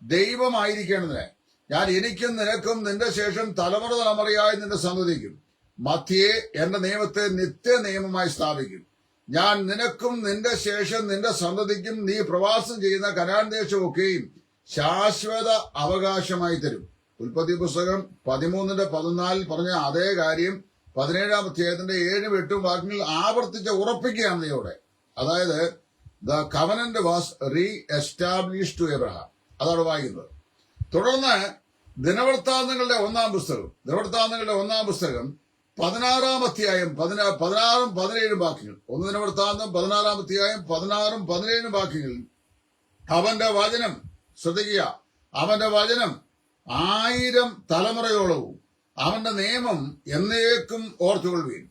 ദൈവമായിരിക്കേണ്ടതിന് ഞാൻ എനിക്കും നിനക്കും നിന്റെ ശേഷം തലമുറ തലമുറയായി നിന്റെ സന്തതിക്കും മധ്യേ എന്റെ നിയമത്തെ നിത്യ നിയമമായി സ്ഥാപിക്കും. ഞാൻ നിനക്കും നിന്റെ ശേഷം നിന്റെ സന്തതിക്കും നീ പ്രവാസം ചെയ്യുന്ന കനാൻ ദേശമൊക്കെയും ശാശ്വത അവകാശമായി തരും. ഉൽപ്പത്തി പുസ്തകം 13:14 പറഞ്ഞ അതേ കാര്യം 17-ാം അധ്യായത്തിന്റെ 7ഉം 8ഉം വാക്യങ്ങളിൽ ആവർത്തിച്ച് ഉറപ്പിക്കുകയാണ് ദൈവോടെ. അതായത് the covenant was re establish to Abraham, അതാണ് വായിക്കുന്നത്. തുടർന്ന് ദിനവൃത്താന്തങ്ങളുടെ 1-ാം പുസ്തകം 16-ാം അധ്യായം 16ഉം 17ഉം വാക്യങ്ങൾ. 1 ദിനവൃത്താന്തം 16-ാം അധ്യായം 16ഉം 17ഉം വാക്യങ്ങളിൽ അവന്റെ വചനം, ശ്രദ്ധിക്കുക, അവന്റെ വചനം 1000 തലമുറയോളവും അവന്റെ നിയമം എന്നേക്കും ഓർത്തുകൊള്ളുവീൻ.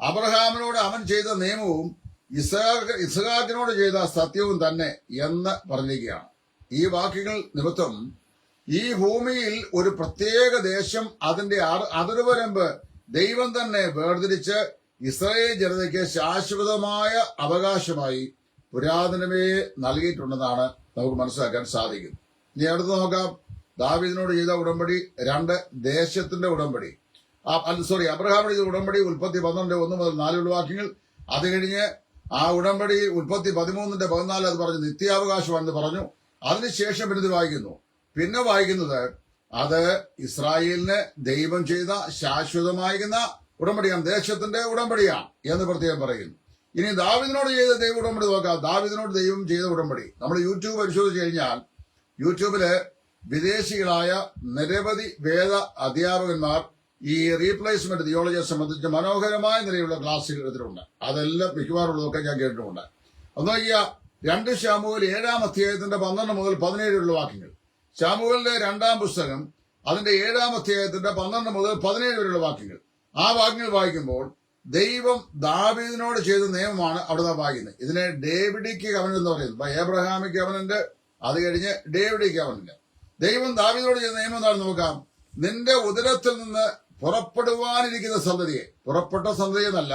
അബ്രഹാമിനോട് അവൻ ചെയ്ത നിയമവും ഇസ്ഹാക്കിനോട് ചെയ്ത സത്യവും തന്നെ എന്ന് പറഞ്ഞിരിക്കുകയാണ്. ഈ വാക്യങ്ങൾ നിമിത്തം ഈ ഭൂമിയിൽ ഒരു പ്രത്യേക ദേശം, അതിന്റെ അതിർവരമ്പ് ദൈവം തന്നെ വേർതിരിച്ച് ഇസ്രായേൽ ജനതയ്ക്ക് ശാശ്വതമായ അവകാശമായി പുരാതനമേ നൽകിയിട്ടുണ്ടെന്നാണ് നമുക്ക് മനസ്സിലാക്കാൻ സാധിക്കും. ഇനി അടുത്ത് നോക്കാം, ദാവീദിനോട് ചെയ്ത ഉടമ്പടി. 2 ദേശത്തിന്റെ ഉടമ്പടി. അബ്രഹാമിനോട് ചെയ്ത ഉടമ്പടി ഉൽപ്പത്തി 12:1-4 വാക്യങ്ങൾ. അത് കഴിഞ്ഞ് ആ ഉടമ്പടി ഉൽപ്പത്തി 13:14 അത് പറഞ്ഞു നിത്യാവകാശമാണെന്ന് പറഞ്ഞു. അതിനുശേഷം പിന്നെ വായിക്കുന്നത് അത് ഇസ്രായേലിന് ദൈവം ചെയ്ത ശാശ്വതമായിരുന്ന ഉടമ്പടിയാണ്, ദേശത്തിന്റെ ഉടമ്പടിയാണ് എന്ന് പ്രത്യേകം പറയുന്നു. ഇനി ദാവീദിനോട് ചെയ്ത ദൈവ ഉടമ്പടി നോക്കാം. ദാവീദിനോട് ദൈവം ചെയ്ത ഉടമ്പടി നമ്മൾ യൂട്യൂബ് പരിശോധിച്ച് കഴിഞ്ഞാൽ യൂട്യൂബില് വിദേശികളായ നിരവധി വേദ അധ്യാപകന്മാർ ഈ റീപ്ലേസ്മെന്റ് തിയോളജിയെ സംബന്ധിച്ച് മനോഹരമായ നിലയിലുള്ള ക്ലാസ്സുകൾ എടുത്തിട്ടുണ്ട്. അതെല്ലാം മിക്കവാറുള്ളതൊക്കെ ഞാൻ കേട്ടിട്ടുണ്ട്. ഒന്ന് 2 ശമൂവേൽ 7-ാം അധ്യായത്തിന്റെ 12 മുതൽ 17 വാക്യങ്ങൾ. ശമൂവേലിന്റെ 2-ാം പുസ്തകം അതിന്റെ 7-ാം അധ്യായത്തിന്റെ 12 മുതൽ 17 വരെയുള്ള വാക്യങ്ങൾ. ആ വാക്യങ്ങൾ വായിക്കുമ്പോൾ ദൈവം ദാവീദിനോട് ചെയ്ത നിയമമാണ് അവിടെ നാം വായിക്കുന്നത്. ഇതിനെ ഡേവിഡിക്ക് കവനന്റ് എന്ന് പറയുന്നത്. ഏബ്രഹാമിക് കവനന്റ്, അത് കഴിഞ്ഞ് ഡേവിഡിക്ക് കവനന്റ്. ദൈവം ദാവീദിനോട് ചെയ്ത നിയമം എന്താണെന്ന് നോക്കാം. നിന്റെ ഉദരത്തിൽ നിന്ന് പുറപ്പെടുവാനിരിക്കുന്ന സന്തതിയെ, പുറപ്പെട്ട സന്തതി എന്നല്ല,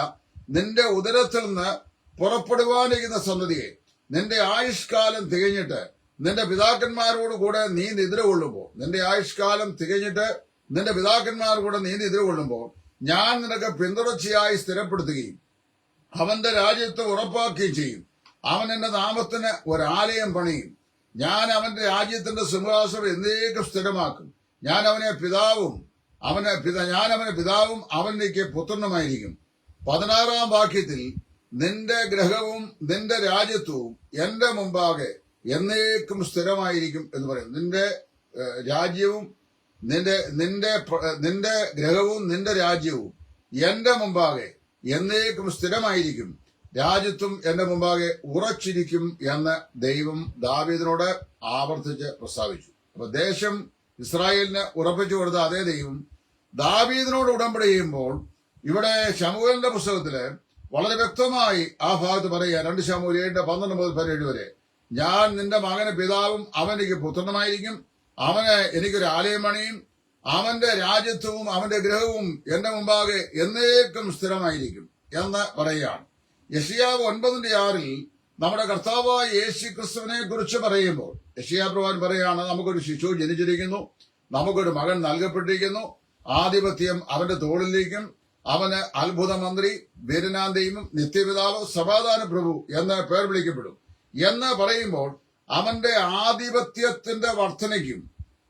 നിന്റെ ഉദരത്തിൽ നിന്ന് പുറപ്പെടുവാനിരിക്കുന്ന സന്തതിയെ നിന്റെ ആയുഷ്കാലം തികഞ്ഞിട്ട് നിന്റെ പിതാക്കന്മാരോട് കൂടെ നീ നിദ്ര കൊള്ളുമ്പോൾ, നിന്റെ ആയുഷ്കാലം തികഞ്ഞിട്ട് നിന്റെ പിതാക്കന്മാരോട് കൂടെ നീ നിദ്ര കൊള്ളുമ്പോൾ ഞാൻ നിനക്ക് പിന്തുടർച്ചയായി സ്ഥിരപ്പെടുത്തുകയും അവന്റെ രാജ്യത്വം ഉറപ്പാക്കുകയും ചെയ്യും. അവൻ എന്റെ നാമത്തിന് ഒരാലയം പണിയും. ഞാൻ അവന്റെ രാജ്യത്തിന്റെ സിംഹാസനം എന്നേക്കും സ്ഥിരമാക്കും. ഞാൻ അവനെ പിതാവും അവൻ എനിക്ക് പുത്രനുമായിരിക്കും. 16-ാം വാക്യത്തിൽ നിന്റെ ഗ്രഹവും നിന്റെ രാജ്യത്വവും എന്റെ മുമ്പാകെ എന്നേക്കും സ്ഥിരമായിരിക്കും എന്ന് പറയും. നിന്റെ രാജ്യവും നിന്റെ ഗ്രഹവും നിന്റെ രാജ്യവും എന്റെ മുമ്പാകെ എന്നേക്കും സ്ഥിരമായിരിക്കും. രാജ്യത്വം എന്റെ മുമ്പാകെ ഉറച്ചിരിക്കും എന്ന് ദൈവം ദാവീദിനോട് ആവർത്തിച്ച് പ്രസ്താവിച്ചു. അപ്പൊ ദേശം ഇസ്രായേലിന് ഉറപ്പിച്ചു കൊടുത്ത അതേ ദൈവം ദാവീദിനോട് ഉടമ്പടി ചെയ്യുമ്പോൾ ഇവിടെ ശമൂവേലിന്റെ പുസ്തകത്തില് വളരെ വ്യക്തമായി ആ ഭാഗത്ത് പറയുക. 2 ശമൂവേൽ 7:12 മുതൽ 17 വരെ ഞാൻ നിന്റെ മകന് പിതാവും അവൻ എനിക്ക് പുത്രനുമായിരിക്കും. അവന് എനിക്കൊരു ആലയം പണിയും. അവന്റെ രാജ്യത്വവും അവന്റെ ഗൃഹവും എന്റെ മുമ്പാകെ എന്നേക്കും സ്ഥിരമായിരിക്കും എന്ന് പറയുകയാണ്. യെശയ്യാവ് 9:6 നമ്മുടെ കർത്താവായ യേശുക്രിസ്തുവിനെ കുറിച്ച് പറയുമ്പോൾ യെശയ്യാ പ്രവാചകൻ പറയാണ്, നമുക്കൊരു ശിശു ജനിച്ചിരിക്കുന്നു, നമുക്കൊരു മകൻ നൽകപ്പെട്ടിരിക്കുന്നു, ആധിപത്യം അവന്റെ തോളിലേക്കും, അവന് അത്ഭുത മന്ത്രി, വീരനാം ദൈവം, നിത്യപിതാവ്, സമാധാന പ്രഭു എന്ന് പേർ വിളിക്കപ്പെടും എന്ന് പറയുമ്പോൾ അവന്റെ ആധിപത്യത്തിന്റെ വർധനയ്ക്കും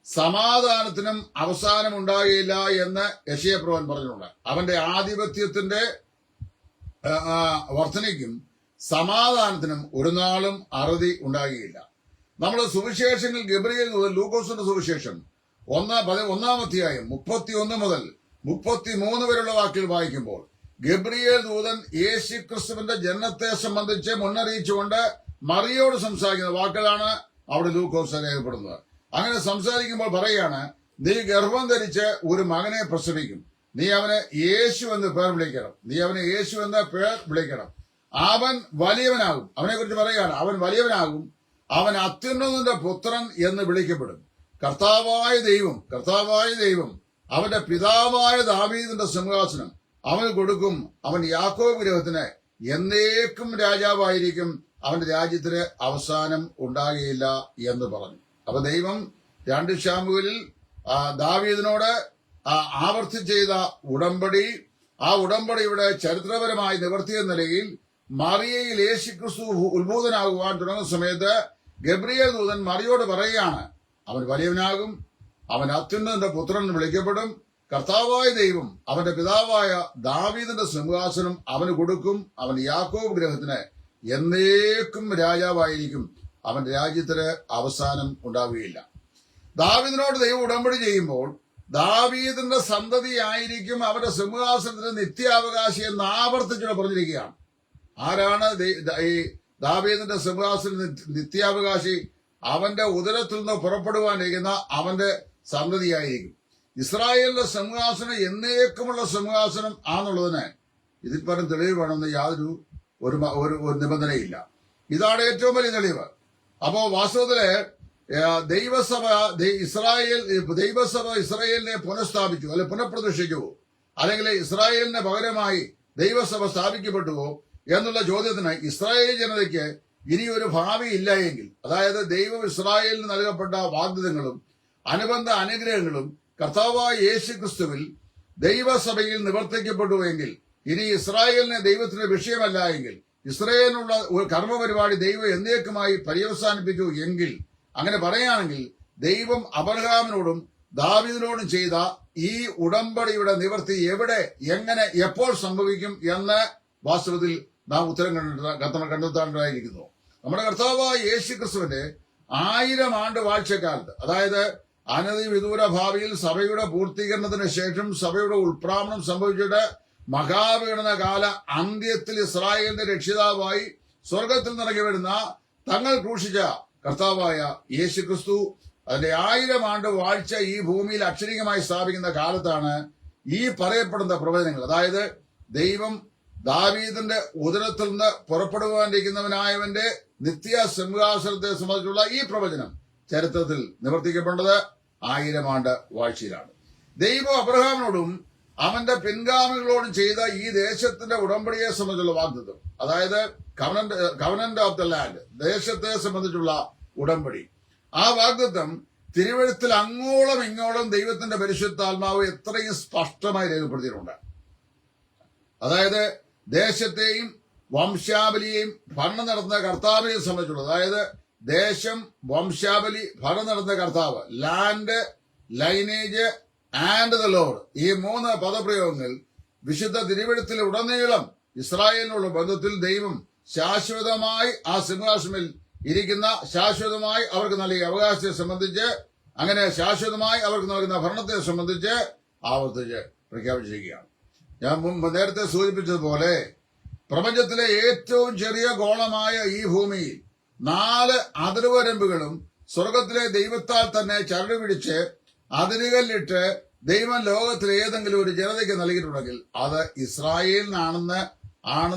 സമാധാനത്തിനും അവസാനം ഉണ്ടാകില്ല എന്ന് യെശയ്യാ പ്രവാചകൻ പറഞ്ഞിട്ടുണ്ട്. അവന്റെ ആധിപത്യത്തിന്റെ വർധനയ്ക്കും സമാധാനത്തിനും ഒരു നാളും അറുതി ഉണ്ടാകുകയില്ല. നമ്മൾ സുവിശേഷങ്ങൾ ഗബ്രിയേൽ മുതൽ ലൂക്കോസിന്റെ സുവിശേഷം 1-1 അധ്യായം 31 മുതൽ 33 വരെയുള്ള വാക്കുകൾ വായിക്കുമ്പോൾ ഗബ്രിയേൽ ദൂതൻ യേശുക്രിസ്തുവിന്റെ ജനനത്തെ സംബന്ധിച്ച് മുന്നറിയിച്ചുകൊണ്ട് മറിയോട് സംസാരിക്കുന്ന വാക്കുകളാണ് അവിടെ ലൂക്കോസ് രേഖപ്പെടുന്നത്. അങ്ങനെ സംസാരിക്കുമ്പോൾ പറയാണ്, നീ ഗർഭം ധരിച്ച് ഒരു മകനെ പ്രസവിക്കും, നീ അവന് യേശു എന്ന് പേർ വിളിക്കണം. അവൻ വലിയവനാകും. അവനെ കുറിച്ച് പറയുകയാണ്, അവൻ വലിയവനാകും, അവൻ അത്യുന്നതന്റെ പുത്രൻ എന്ന് വിളിക്കപ്പെടും. കർത്താവായ ദൈവം അവന്റെ പിതാവായ ദാവീദിന്റെ സിംഹാസനം അവന് കൊടുക്കും. അവൻ യാക്കോബ് ഗൃഹത്തിന് എന്നേക്കും രാജാവായിരിക്കും. അവന്റെ രാജ്യത്തിന് അവസാനം ഉണ്ടാകുകയില്ല എന്ന് പറഞ്ഞു. അപ്പൊ ദൈവം 2 ശമൂവേലിൽ ദാവീദിനോട് ആവർത്തിച്ച് ചെയ്ത ഉടമ്പടി, ആ ഉടമ്പടിയുടെ ചരിത്രപരമായി നിവർത്തിയ നിലയിൽ മറിയയിൽ യേശുക്രിസ്തു ഉത്ഭൂതനാകുവാൻ തുടങ്ങുന്ന സമയത്ത് ഗബ്രിയേൽ ദൂതൻ മറിയോട് പറയുകയാണ്, അവൻ വലിയവനാകും, അവൻ അത്യുന്നതന്റെ പുത്രൻ എന്ന് വിളിക്കപ്പെടും. കർത്താവായ ദൈവം അവന്റെ പിതാവായ ദാവീദിന്റെ സിംഹാസനം അവന് കൊടുക്കും. അവൻ യാക്കോബ് ഗൃഹത്തിന് എന്നേക്കും രാജാവായിരിക്കും. അവന്റെ രാജ്യത്തിന് അവസാനം ഉണ്ടാവുകയില്ല. ദാവീദിനോട് ദൈവം ഉടമ്പടി ചെയ്യുമ്പോൾ ദാവീദിന്റെ സന്തതിയായിരിക്കും അവന്റെ സിംഹാസനത്തിന് നിത്യാവകാശി എന്ന് ആവർത്തിച്ചുള്ള പറഞ്ഞിരിക്കുകയാണ്. ആരാണ് ഈ ദാവീദിന്റെ സിംഹാസന നിത്യാവകാശി? അവന്റെ ഉദരത്തിൽ നിന്ന് പുറപ്പെടുവാനിരിക്കുന്ന അവന്റെ സന്തതിയായിരിക്കും. ഇസ്രായേലിന്റെ സിംഹാസനം എന്നേക്കുമുള്ള സിംഹാസനം ആണെന്നുള്ളതിന് ഇതിൽ പരം തെളിവ് വേണമെന്ന് യാതൊരു ഒരു നിബന്ധനയില്ല. ഇതാണ് ഏറ്റവും വലിയ തെളിവ്. അപ്പോ വാസ്തവത്തില് ദൈവസഭ ഇസ്രായേലിനെ പുനഃസ്ഥാപിച്ചു, അല്ലെ പുനഃപ്രതിഷ്ഠിച്ചു, അല്ലെങ്കിൽ ഇസ്രായേലിന് പകരമായി ദൈവസഭ സ്ഥാപിക്കപ്പെട്ടുവോ എന്നുള്ള ചോദ്യത്തിന് ഇസ്രായേൽ ജനതയ്ക്ക് ഇനി ഒരു ഭാവി ഇല്ല എങ്കിൽ, അതായത് ദൈവം ഇസ്രായേലിന് നൽകപ്പെട്ട വാഗ്ദത്തങ്ങളും അനുബന്ധ അനുഗ്രഹങ്ങളും കർത്താവായ യേശുക്രിസ്തുവിൽ ദൈവസഭയിൽ നിവർത്തിക്കപ്പെട്ടുവെങ്കിൽ, ഇനി ഇസ്രായേലിനെ ദൈവത്തിന്റെ വിഷയമല്ല എങ്കിൽ, ഇസ്രായേലിനുള്ള ഒരു കർമ്മപരിപാടി ദൈവം എന്നേക്കുമായി പര്യവസാനിപ്പിച്ചു എങ്കിൽ, അങ്ങനെ പറയുകയാണെങ്കിൽ ദൈവം അബ്രഹാമിനോടും ദാവീദിനോടും ചെയ്ത ഈ ഉടമ്പടിയുടെ നിവർത്തി എവിടെ, എങ്ങനെ, എപ്പോൾ സംഭവിക്കും എന്ന് വാസ്തവത്തിൽ നാം ഉത്തരം കണ്ടെത്താണ്ടായിരിക്കുന്നു. നമ്മുടെ കർത്താവായ യേശുക്രിസ്തുവിന്റെ 1000 ആണ്ട് വാഴ്ചക്കാലത്ത്, അതായത് അനധിവിദൂര ഭാവിയിൽ സഭയുടെ പൂർത്തീകരണത്തിന് ശേഷം സഭയുടെ ഉൾപ്രാവണം സംഭവിച്ചിട്ട് മഹാപീഡന കാല അന്ത്യത്തിൽ ഇസ്രായേലിന്റെ രക്ഷിതാവായി സ്വർഗത്തിൽ നിറങ്ങി വരുന്ന തങ്ങൾ ക്രൂശിച്ച കർത്താവായ യേശുക്രിസ്തു അതിന്റെ 1000 ആണ്ട് വാഴ്ച ഈ ഭൂമിയിൽ അക്ഷരികമായി സ്ഥാപിക്കുന്ന കാലത്താണ് ഈ പറയപ്പെടുന്ന പ്രവചനങ്ങൾ, അതായത് ദൈവം ദാവീദിന്റെ ഉദരത്തിൽ നിന്ന് പുറപ്പെടുവാനിരിക്കുന്നവനായവന്റെ നിത്യ സിംഹാസനത്തെ സംബന്ധിച്ചുള്ള ഈ പ്രവചനം ചരിത്രത്തിൽ നിവർത്തിക്കപ്പെട്ടത് 1000 ആണ്ട് വാഴ്ചയിലാണ്. ദൈവം അബ്രഹാമിനോടും അവന്റെ പിൻഗാമികളോടും ചെയ്ത ഈ ദേശത്തിന്റെ ഉടമ്പടിയെ സംബന്ധിച്ചുള്ള വാഗ്ദത്തം, അതായത് കവനന്റ് ഓഫ് ദ ലാൻഡ്, ദേശത്തെ സംബന്ധിച്ചുള്ള ഉടമ്പടി, ആ വാഗ്ദത്തം തിരുവെഴുത്തിൽ അങ്ങോളം ഇങ്ങോളം ദൈവത്തിന്റെ പരിശുദ്ധാത്മാവ് എത്രയും സ്പഷ്ടമായി രേഖപ്പെടുത്തിയിട്ടുണ്ട്. അതായത് ദേശത്തെയും വംശാവലിയെയും ഭരണം നടത്തുന്ന കർത്താവിനെ സംബന്ധിച്ചുള്ളത്, അതായത് ദേശം, വംശാവലി, ഭരണം നടത്തുന്ന കർത്താവ്, land, lineage and the Lord, ഈ 3 പദപ്രയോഗങ്ങൾ വിശുദ്ധ തിരുവെഴുത്തിൽ ഉടനീളം ഇസ്രായേലിനുള്ള ബന്ധത്തിൽ ദൈവം ശാശ്വതമായി ആ സിംഹാസനത്തിൽ ഇരിക്കുന്ന, ശാശ്വതമായി അവർക്ക് നൽകിയ അവകാശത്തെ സംബന്ധിച്ച്, അങ്ങനെ ശാശ്വതമായി അവർക്ക് നൽകുന്ന ഭരണത്തെ സംബന്ധിച്ച് ആവർത്തിച്ച് പ്രഖ്യാപിച്ചിരിക്കുകയാണ്. ഞാൻ നേരത്തെ സൂചിപ്പിച്ചതുപോലെ പ്രപഞ്ചത്തിലെ ഏറ്റവും ചെറിയ ഗോളമായ ഈ ഭൂമിയിൽ 4 അതിർവരമ്പുകളും സ്വർഗത്തിലെ ദൈവത്താൽ തന്നെ ചരട് പിടിച്ച് അതിരുകല്ലിട്ട് ദൈവം ലോകത്തിലെ ഏതെങ്കിലും ഒരു ജനതയ്ക്ക് നൽകിയിട്ടുണ്ടെങ്കിൽ അത് ഇസ്രായേലിനാണെന്നാണ്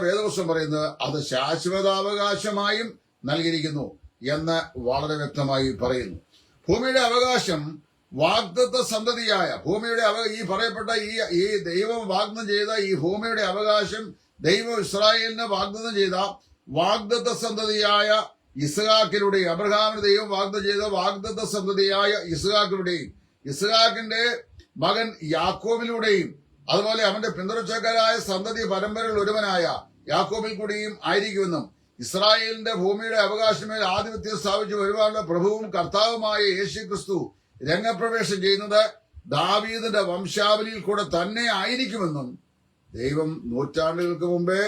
വേദപുസ്തകം പറയുന്നത്. അത് ശാശ്വതാവകാശമായും നൽകിയിരിക്കുന്നു എന്ന് വളരെ വ്യക്തമായി പറയുന്നു. ഭൂമിയുടെ അവകാശം വാഗ്ദത്ത സന്തതിയായ ഭൂമിയുടെ ഈ പറയപ്പെട്ട ഈ ദൈവം വാഗ്ദത്തം ചെയ്ത ഈ ഭൂമിയുടെ അവകാശം ദൈവം ഇസ്രായേലിന് വാഗ്ദത്തം ചെയ്ത വാഗ്ദത്ത സന്തതിയായ ഇസ്ഹാക്കിലൂടെയും അബ്രഹാമിന് ദൈവം വാഗ്ദത്തം ചെയ്ത വാഗ്ദത്ത സന്തതിയായ ഇസ്ഹാക്കിലൂടെയും ഇസ്ഹാക്കിന്റെ മകൻ യാക്കോബിലൂടെയും അതുപോലെ അവന്റെ പിന്തുടർച്ചക്കാരായ സന്തതി പരമ്പരകൾ ഒരുവനായ യാക്കോബിൽ കൂടിയും ആയിരിക്കുമെന്നും ഇസ്രായേലിന്റെ ഭൂമിയുടെ അവകാശമേൽ ആധിപത്യം സ്ഥാപിച്ചു വരുവാനുള്ള പ്രഭുവും കർത്താവുമായ യേശു ക്രിസ്തു രംഗപ്രവേശം ചെയ്യുന്നത് ദാവീദിന്റെ വംശാവലിയിൽ കൂടെ തന്നെ ആയിരിക്കുമെന്നും ദൈവം നൂറ്റാണ്ടുകൾക്ക് മുമ്പേ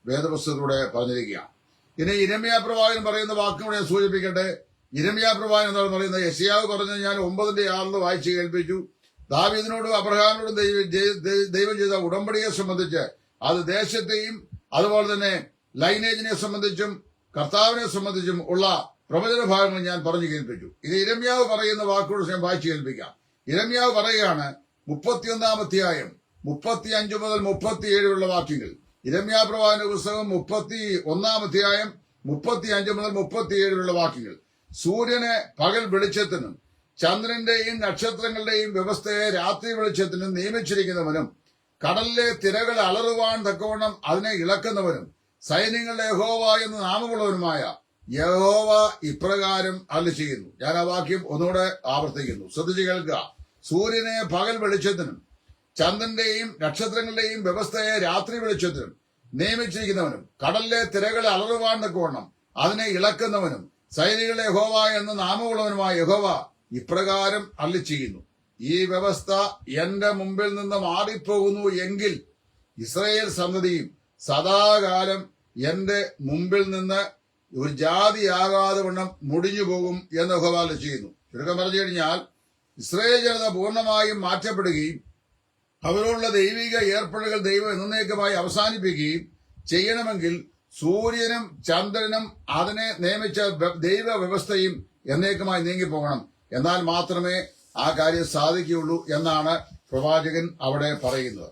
വേദപുസ്തകത്തിലൂടെ പറഞ്ഞിരിക്കുകയാണ്. ഇനി യിരെമ്യാ പ്രവാചകൻ പറയുന്ന വാക്കുകൂടെ സൂചിപ്പിക്കട്ടെ. യിരെമ്യാ പ്രവാചകൻ എന്താണ് പറയുന്നത്? യെശയ്യാവ് പറഞ്ഞത് ഞാൻ 9:6 വായിച്ച് കേൾപ്പിച്ചു. ദാവീദിനോടും അബ്രഹാമിനോടും ദൈവം ചെയ്ത ഉടമ്പടിയെ സംബന്ധിച്ച് അത് ദേശത്തെയും അതുപോലെ തന്നെ ലൈനേജിനെ സംബന്ധിച്ചും കർത്താവിനെ സംബന്ധിച്ചും ഉള്ള പ്രവചന ഭാഗങ്ങൾ ഞാൻ പറഞ്ഞു കേൾപ്പിച്ചു. ഇത് യിരെമ്യാവ് പറയുന്ന വാക്കുകൾ ഞാൻ വായിച്ചു കേൾപ്പിക്കാം. യിരെമ്യാവ് പറയുകയാണ് 31-ാം അധ്യായം 35 മുതൽ 37 വാക്യങ്ങൾ. യിരെമ്യാ പ്രവാചകന്റെ പുസ്തകം 31-ാം അധ്യായം 35 മുതൽ 37 വാക്യങ്ങൾ. സൂര്യനെ പകൽ വെളിച്ചത്തിനും ചന്ദ്രന്റെയും നക്ഷത്രങ്ങളുടെയും വ്യവസ്ഥയെ രാത്രി വെളിച്ചത്തിനും നിയമിച്ചിരിക്കുന്നവനും കടലിലെ തിരകൾ അലറുവാൻ തക്കവണ്ണം അതിനെ ഇളക്കുന്നവനും സൈന്യങ്ങളുടെ യഹോവ എന്ന് നാമമുള്ളവനുമായ യഹോവ ഇപ്രകാരം അരുളി ചെയ്യുന്നു. ഞാൻ ആ വാക്യം ഒന്നുകൂടെ ആവർത്തിക്കുന്നു, ശ്രദ്ധിച്ചു കേൾക്കുക. സൂര്യനെ പകൽ വെളിച്ചത്തിനും ചന്ദ്രന്റെയും നക്ഷത്രങ്ങളുടെയും വ്യവസ്ഥയെ രാത്രി വെളിച്ചത്തിനും നിയമിച്ചിരിക്കുന്നവനും കടലിലെ തിരകളെ അലറുവാൻ തക്കവണ്ണം അതിനെ ഇളക്കുന്നവനും സൈനികളുടെ യഹോവ എന്ന് നാമമുള്ളവനുമായ യഹോവ ഇപ്രകാരം അരുളി ചെയ്യുന്നു. ഈ വ്യവസ്ഥ എന്റെ മുമ്പിൽ നിന്ന് മാറിപ്പോകുന്നു എങ്കിൽ ഇസ്രായേൽ സന്തതിയും സദാകാലം എന്റെ മുമ്പിൽ നിന്ന് ഒരു ജാതിയാകാതെ വണ്ണം മുടിഞ്ഞു പോകും എന്ന് യഹോവ അരുളി ചെയ്യുന്നു. ചുരുക്കം പറഞ്ഞു കഴിഞ്ഞാൽ ഇസ്രായേൽ ജനത പൂർണ്ണമായും മാറ്റപ്പെടുകയും അവരോടുള്ള ദൈവിക ഏർപ്പാടുകൾ ദൈവം എന്നേക്കുമായി അവസാനിപ്പിക്കുകയും ചെയ്യണമെങ്കിൽ സൂര്യനും ചന്ദ്രനും അതിനെ നിയമിച്ച ദൈവ വ്യവസ്ഥയും എന്നേക്കുമായി നീങ്ങിപ്പോകണം. എന്നാൽ മാത്രമേ ആ കാര്യം സാധിക്കുകയുള്ളൂ എന്നാണ് പ്രവാചകൻ അവിടെ പറയുന്നത്.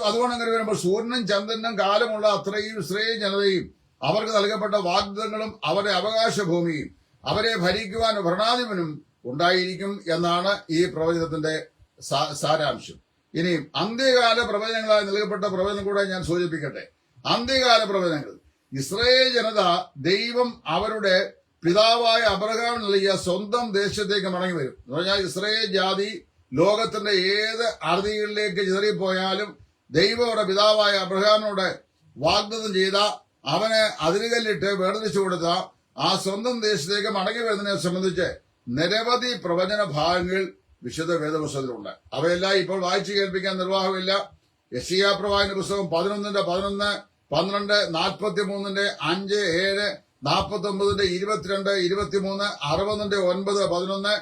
അതുകൊണ്ട് അങ്ങനെ വരുമ്പോൾ സൂര്യനും ചന്ദ്രനും കാലമുള്ള അത്രയും ഇസ്രായേൽ ജനതയും അവർക്ക് നൽകപ്പെട്ട വാഗ്ദത്തങ്ങളും അവരുടെ അവകാശ ഭൂമിയും അവരെ ഭരിക്കുവാൻ ഭരണാധിപനും ഉണ്ടായിരിക്കും എന്നാണ് ഈ പ്രവചനത്തിന്റെ സാരാംശം. ഇനി അന്ത്യകാല പ്രവചനങ്ങളായി നൽകപ്പെട്ട പ്രവചനം കൂടെ ഞാൻ സൂചിപ്പിക്കട്ടെ. അന്ത്യകാല പ്രവചനങ്ങൾ ഇസ്രായേൽ ജനത ദൈവം അവരുടെ പിതാവായ അബ്രഹാം നൽകിയ സ്വന്തം ദേശത്തേക്ക് മടങ്ങി വരും എന്ന് പറഞ്ഞാൽ ഇസ്രായേൽ ജാതി ലോകത്തിന്റെ ഏത് അറുതികളിലേക്ക് ചിതറിപ്പോയാലും ദൈവം അവരുടെ പിതാവായ അബ്രഹാമിനോട് വാഗ്ദത്തം ചെയ്ത അവന് അതിരുകല്ലിട്ട് വേർതിരിച്ചു കൊടുത്ത ആ സ്വന്തം ദേശത്തേക്ക് മടങ്ങി വരുന്നതിനെ സംബന്ധിച്ച് നിരവധി പ്രവചന ഭാഗങ്ങൾ വിശുദ്ധ വേദപുസ്തകത്തിലുണ്ട്. അവയെല്ലാം ഇപ്പോൾ വായിച്ചു കേൾപ്പിക്കാൻ നിർവാഹമില്ല. യെശയ്യാ പ്രവാചകന്റെ പുസ്തകം 11-ന്റെ 11, 12, 43-ന്റെ 5, 7, 49-ന്റെ 22, 23, 60-ന്റെ 9, 11,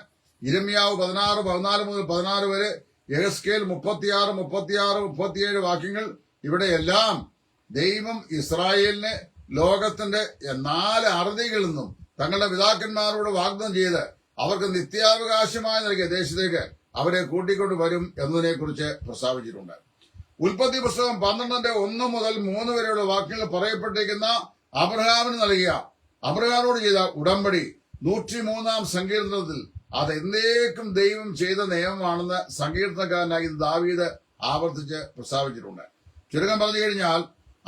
യിരെമ്യാവ് 16, 14 മുതൽ 16 വരെ, യെഹെസ്കേൽ 36, 36, 37 വാക്യങ്ങൾ. ഇവിടെയെല്ലാം ദൈവം ഇസ്രായേലിനെ ലോകത്തിന്റെ 4 അറുതികളിൽ നിന്നും തങ്ങളുടെ പിതാക്കന്മാരോട് വാഗ്ദത്തം ചെയ്ത് അവർക്ക് നിത്യാവകാശമായി നൽകിയ ദേശത്തേക്ക് അവരെ കൂട്ടിക്കൊണ്ട് വരും എന്നതിനെ കുറിച്ച് പ്രസ്താവിച്ചിട്ടുണ്ട്. ഉൽപ്പത്തി പുസ്തകം 12-ന്റെ 1 മുതൽ 3 വരെയുള്ള വാക്യങ്ങൾ പറയപ്പെട്ടിരിക്കുന്ന അബ്രഹാമിന് നൽകിയ അബ്രഹാമോട് ചെയ്ത ഉടമ്പടി 103-ാം സങ്കീർത്തനത്തിൽ അത് എന്നേക്കും ദൈവം ചെയ്ത നിയമമാണെന്ന് സങ്കീർത്തനക്കാരനായി ദാവീദ് ആവർത്തിച്ച് പ്രസ്താവിച്ചിട്ടുണ്ട്. ചുരുക്കം പറഞ്ഞു കഴിഞ്ഞാൽ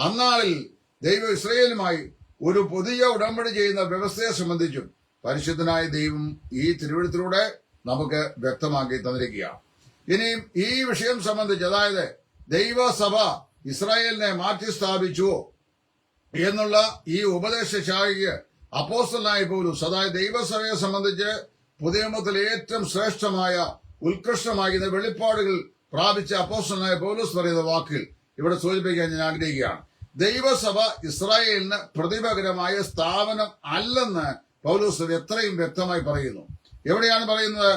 അന്നാളിൽ ദൈവം ഇസ്രായേലുമായി ഒരു പുതിയ ഉടമ്പടി ചെയ്യുന്ന വ്യവസ്ഥയെ സംബന്ധിച്ചും പരിശുദ്ധനായ ദൈവം ഈ തിരുവെഴുത്തിലൂടെ നമുക്ക് വ്യക്തമാക്കി തന്നിരിക്കുകയാണ്. ഇനിയും ഈ വിഷയം സംബന്ധിച്ച്, അതായത് ദൈവസഭ ഇസ്രായേലിനെ മാറ്റി സ്ഥാപിച്ചുവോ എന്നുള്ള ഈ ഉപദേശ ശാഖയ്ക്ക് അപ്പോസ്തലനായ പൗലോസ്, അതായത് ദൈവസഭയെ സംബന്ധിച്ച് പുതിയ നിയമത്തിൽ ഏറ്റവും ശ്രേഷ്ഠമായ ഉത്കൃഷ്ടമാകുന്ന വെളിപ്പാടുകൾ പ്രാപിച്ച അപ്പോസ്തലനായ പൗലോസ് പറയുന്ന വാക്കുകൾ ഇവിടെ സൂചിപ്പിക്കാൻ ഞാൻ ആഗ്രഹിക്കുകയാണ്. ദൈവസഭ ഇസ്രായേലിന് പ്രതിഭകരമായ സ്ഥാപനം അല്ലെന്ന് പൗലോസ് എത്രയും വ്യക്തമായി പറയുന്നു. എവിടെയാണ് പറയുന്നത്?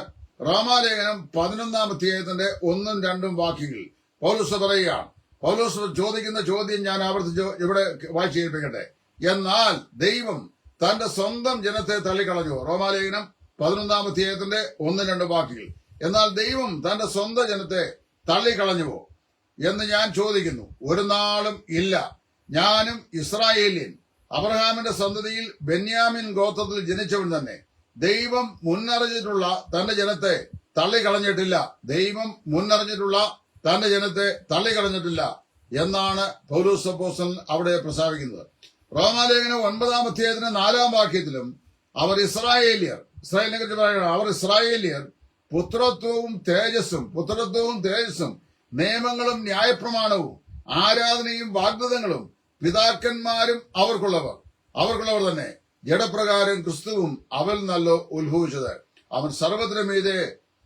റോമാലേഖനം 11-ാം അധ്യായത്തിന്റെ 1ഉം 2ഉം വാക്യങ്ങൾ പൗലോസ് പറയുകയാണ്. പൗലോസ് ചോദിക്കുന്ന ചോദ്യം ഞാൻ ആവർത്തിച്ച് ഇവിടെ വായിച്ചു കേൾപ്പിക്കട്ടെ. എന്നാൽ ദൈവം തന്റെ സ്വന്തം ജനത്തെ തള്ളിക്കളഞ്ഞു. റോമാലേഖനം 11-ാം അധ്യായത്തിന്റെ 1ഉം 2ഉം വാക്യങ്ങൾ. എന്നാൽ ദൈവം തന്റെ സ്വന്തം ജനത്തെ തള്ളിക്കളഞ്ഞുവോ എന്ന് ഞാൻ ചോദിക്കുന്നു. ഒരു നാളും ഇല്ല. ഞാനും ഇസ്രായേലിയൻ അബ്രഹാമിന്റെ സന്തതിയിൽ ബെന്യാമിൻ ഗോത്രത്തിൽ ജനിച്ചവൻ തന്നെ. ദൈവം മുന്നറിഞ്ഞിട്ടുള്ള തന്റെ ജനത്തെ തള്ളിക്കളഞ്ഞിട്ടില്ല. ദൈവം മുന്നറിഞ്ഞിട്ടുള്ള തന്റെ ജനത്തെ തള്ളിക്കളഞ്ഞിട്ടില്ല എന്നാണ് പൗലോസ് അപ്പോസ്തലൻ അവിടെ പ്രസ്താവിക്കുന്നത്. റോമാലേഖനം 9-ാം അധ്യായത്തിന് 4-ാം വാക്യത്തിലും അവർ ഇസ്രായേലിനെ കുറിച്ച് പറയുന്നത്, അവർ ഇസ്രായേലിയർ പുത്രത്വവും തേജസ്സും നിയമങ്ങളും ന്യായപ്രമാണവും ആരാധനയും വാഗ്ദത്തങ്ങളും പിതാക്കന്മാരും അവർക്കുള്ളവർ തന്നെ. ജഡപ്രകാരം ക്രിസ്തുവും അവൽ നല്ലോ ഉത്ഭവിച്ചത്. അവൻ സർവ്വത്തിനും മീതെ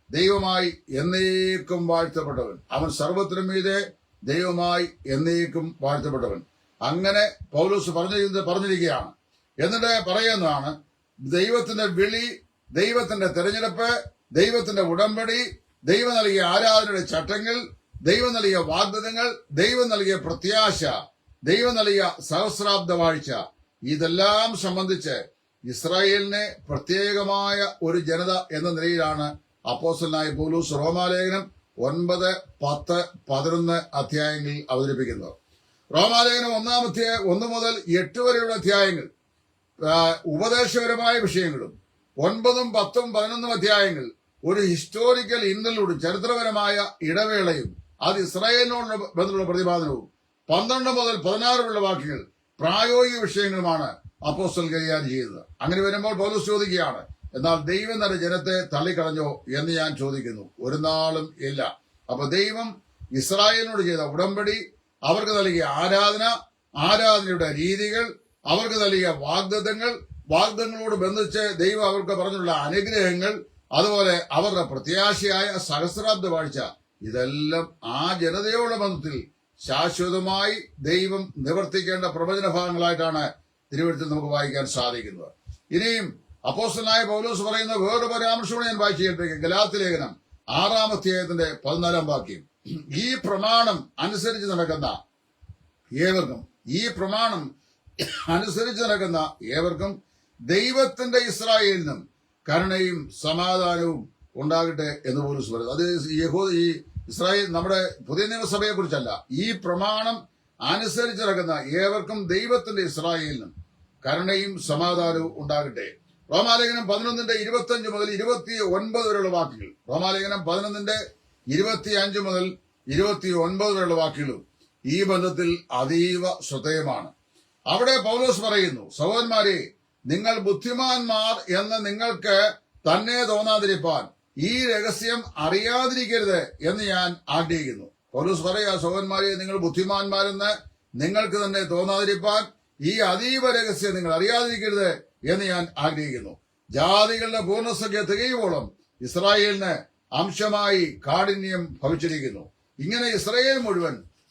ദൈവമായി എന്നേക്കും വാഴ്ത്തപ്പെട്ടവൻ. അങ്ങനെ പൗലോസ് പറഞ്ഞിരിക്കുകയാണ്. എന്നിട്ട് പറയുന്നതാണ്, ദൈവത്തിന്റെ വിളി, ദൈവത്തിന്റെ തെരഞ്ഞെടുപ്പ്, ദൈവത്തിന്റെ ഉടമ്പടി, ദൈവം നൽകിയ ആരാധനയുടെ ചട്ടങ്ങൾ, ദൈവം നൽകിയ വാഗ്ദത്തങ്ങൾ, ദൈവം നൽകിയ പ്രത്യാശ, ദൈവം നൽകിയ സഹസ്രാബ്ദ വാഴ്ച, ഇതെല്ലാം സംബന്ധിച്ച് ഇസ്രായേലിനെ പ്രത്യേകമായ ഒരു ജനത എന്ന നിലയിലാണ് അപ്പോസ്തലനായ പൗലോസ് റോമാലേഖനം 9, 10, 11 അധ്യായങ്ങളിൽ അവതരിപ്പിക്കുന്നത്. റോമാലേഖനം 1 മുതൽ 8 വരെയുള്ള അധ്യായങ്ങൾ ഉപദേശപരമായ വിഷയങ്ങളും 9, 10, 11 അധ്യായങ്ങൾ ഒരു ഹിസ്റ്റോറിക്കൽ ഇന്നലൂടും ചരിത്രപരമായ ഇടവേളയും അത് ഇസ്രായേലിനോട് ബന്ധമുള്ള പ്രതിപാദനവും 12 മുതൽ 16 വരെയുള്ള വാക്യങ്ങൾ പ്രായോഗിക വിഷയങ്ങളുമാണ് അപ്പോസ്തലൻ കൈകാര്യം ചെയ്യുന്നത്. അങ്ങനെ വരുമ്പോൾ പൗലോസ് ചോദിക്കുകയാണ്, എന്നാൽ ദൈവം തന്റെ ജനത്തെ തള്ളിക്കളഞ്ഞോ എന്ന് ഞാൻ ചോദിക്കുന്നു. ഒരു നാളും ഇല്ല. അപ്പൊ ദൈവം ഇസ്രായേലിനോട് ചെയ്ത ഉടമ്പടി, അവർക്ക് നൽകിയ ആരാധനയുടെ രീതികൾ, അവർക്ക് നൽകിയ വാഗ്ദത്തങ്ങളോട് ബന്ധിച്ച് ദൈവം അവർക്ക് പറഞ്ഞുള്ള അനുഗ്രഹങ്ങൾ, അതുപോലെ അവരുടെ പ്രത്യാശയായ സഹസ്രാബ്ദ വാഴ്ച, ഇതെല്ലാം ആ ജനതയോടെ ബന്ധത്തിൽ ശാശ്വതമായി ദൈവം നിവർത്തിക്കേണ്ട പ്രവചന ഭാഗങ്ങളായിട്ടാണ് തിരുവെഴുത്തിൽ നമുക്ക് വായിക്കാൻ സാധിക്കുന്നത്. ഇനിയും അപ്പോസ്തലനായ പൗലോസ് പറയുന്ന വേറൊരു പരാമർശമാണ് ഞാൻ വായിച്ചു കേൾപ്പിക്കും. ഗലാത്യ ലേഖനം 6-ാം അധ്യായത്തിന്റെ 14-ാം വാക്യം. ഈ പ്രമാണം അനുസരിച്ച് നടക്കുന്ന ഏവർക്കും ദൈവത്തിന്റെ ഇസ്രായേലിനും കരുണയും സമാധാനവും ഉണ്ടാകട്ടെ എന്ന് പൗലോസ് പറയുന്നു. അത് ഈ ഇസ്രായേൽ, നമ്മുടെ പുതിയ നിയമസഭയെ കുറിച്ചല്ല. ഈ പ്രമാണം അനുസരിച്ച് നടക്കുന്ന ഏവർക്കും ദൈവത്തിന്റെ ഇസ്രായേലിനും കരുണയും സമാധാനവും ഉണ്ടാകട്ടെ. റോമാലേഖനം 11-ന്റെ 25 മുതൽ 29 വരെയുള്ള വാക്യങ്ങൾ, റോമാലേഖനം 11-ന്റെ 25 മുതൽ 29 വരെയുള്ള വാക്യങ്ങളും ഈ ബന്ധത്തിൽ അതീവ ശ്രദ്ധേയമാണ്. അവിടെ പൗലോസ് പറയുന്നു, സഹോദരന്മാരെ, നിങ്ങൾ ബുദ്ധിമാന്മാർ എന്ന് നിങ്ങൾക്ക് തന്നെ തോന്നാതിരിപ്പാൻ ഈ രഹസ്യം അറിയാതിരിക്കരുത് എന്ന് ഞാൻ ആഗ്രഹിക്കുന്നു. പൗലോസ് പറയാ, സഹോദരന്മാരെ, നിങ്ങൾ ബുദ്ധിമാന്മാരെന്ന് നിങ്ങൾക്ക് തന്നെ തോന്നാതിരിപ്പാൻ ഈ അതീവ രഹസ്യം നിങ്ങൾ അറിയാതിരിക്കരുത് എന്ന് ഞാൻ ആഗ്രഹിക്കുന്നു. ജാതികളുടെ പൂർണ്ണസംഖ്യ തികയുവോളം ഇസ്രായേലിന് അംശമായി കാഠിന്യം ഭവിച്ചിരിക്കുന്നു. ഇങ്ങനെ ഇസ്രായേൽ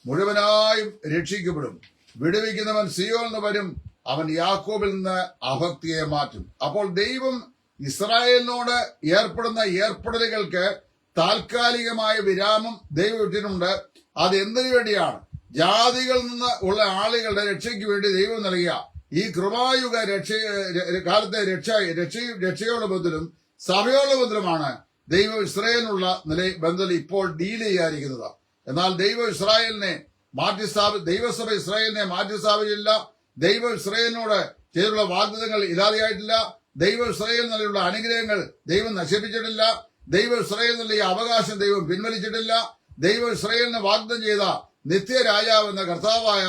മുഴുവനായും രക്ഷിക്കപ്പെടും. വിടുവിക്കുന്നവൻ സിയോനിൽ നിന്ന് വരും, അവൻ യാക്കോബിൽ നിന്ന് അഭക്തിയെ മാറ്റും. അപ്പോൾ ദൈവം ഇസ്രായേലിനോട് ഏർപ്പെടുന്ന ഏർപ്പെടലുകൾക്ക് താൽക്കാലികമായ വിരാമം ദൈവം ഇട്ടിട്ടുണ്ട്. അത് എന്തിനു വേണ്ടിയാണ്? ജാതികളിൽ നിന്ന് ഉള്ള ആളുകളുടെ രക്ഷയ്ക്ക് വേണ്ടി ദൈവം നൽകിയ ഈ കൃപായുഗ കാലത്തെ രക്ഷയോടെ ബന്ധത്തിലും സഭയോടെ ബന്ധത്തിലുമാണ് ദൈവം ഇസ്രായേലിനുള്ള ബന്ധത്തിൽ ഇപ്പോൾ ഡീൽ ചെയ്യാതിരിക്കുന്നത്. എന്നാൽ ദൈവസഭ ഇസ്രായേലിനെ മാറ്റി സ്ഥാപിച്ചില്ല. ദൈവം ഇസ്രായേലിനോട് ചെയ്തുള്ള വാഗ്ദത്തങ്ങൾ ഇല്ലാതെയായിട്ടില്ല. ദൈവം ഇസ്രായേൽ നൽകിയുള്ള അനുഗ്രഹങ്ങൾ ദൈവം നശിപ്പിച്ചിട്ടില്ല. ദൈവം ഇസ്രായേൽ നൽകിയ അവകാശം ദൈവം പിൻവലിച്ചിട്ടില്ല. ദൈവം ഇസ്രായേലിന് വാഗ്ദത്തം ചെയ്ത നിത്യരാജാവ് എന്ന കർത്താവായ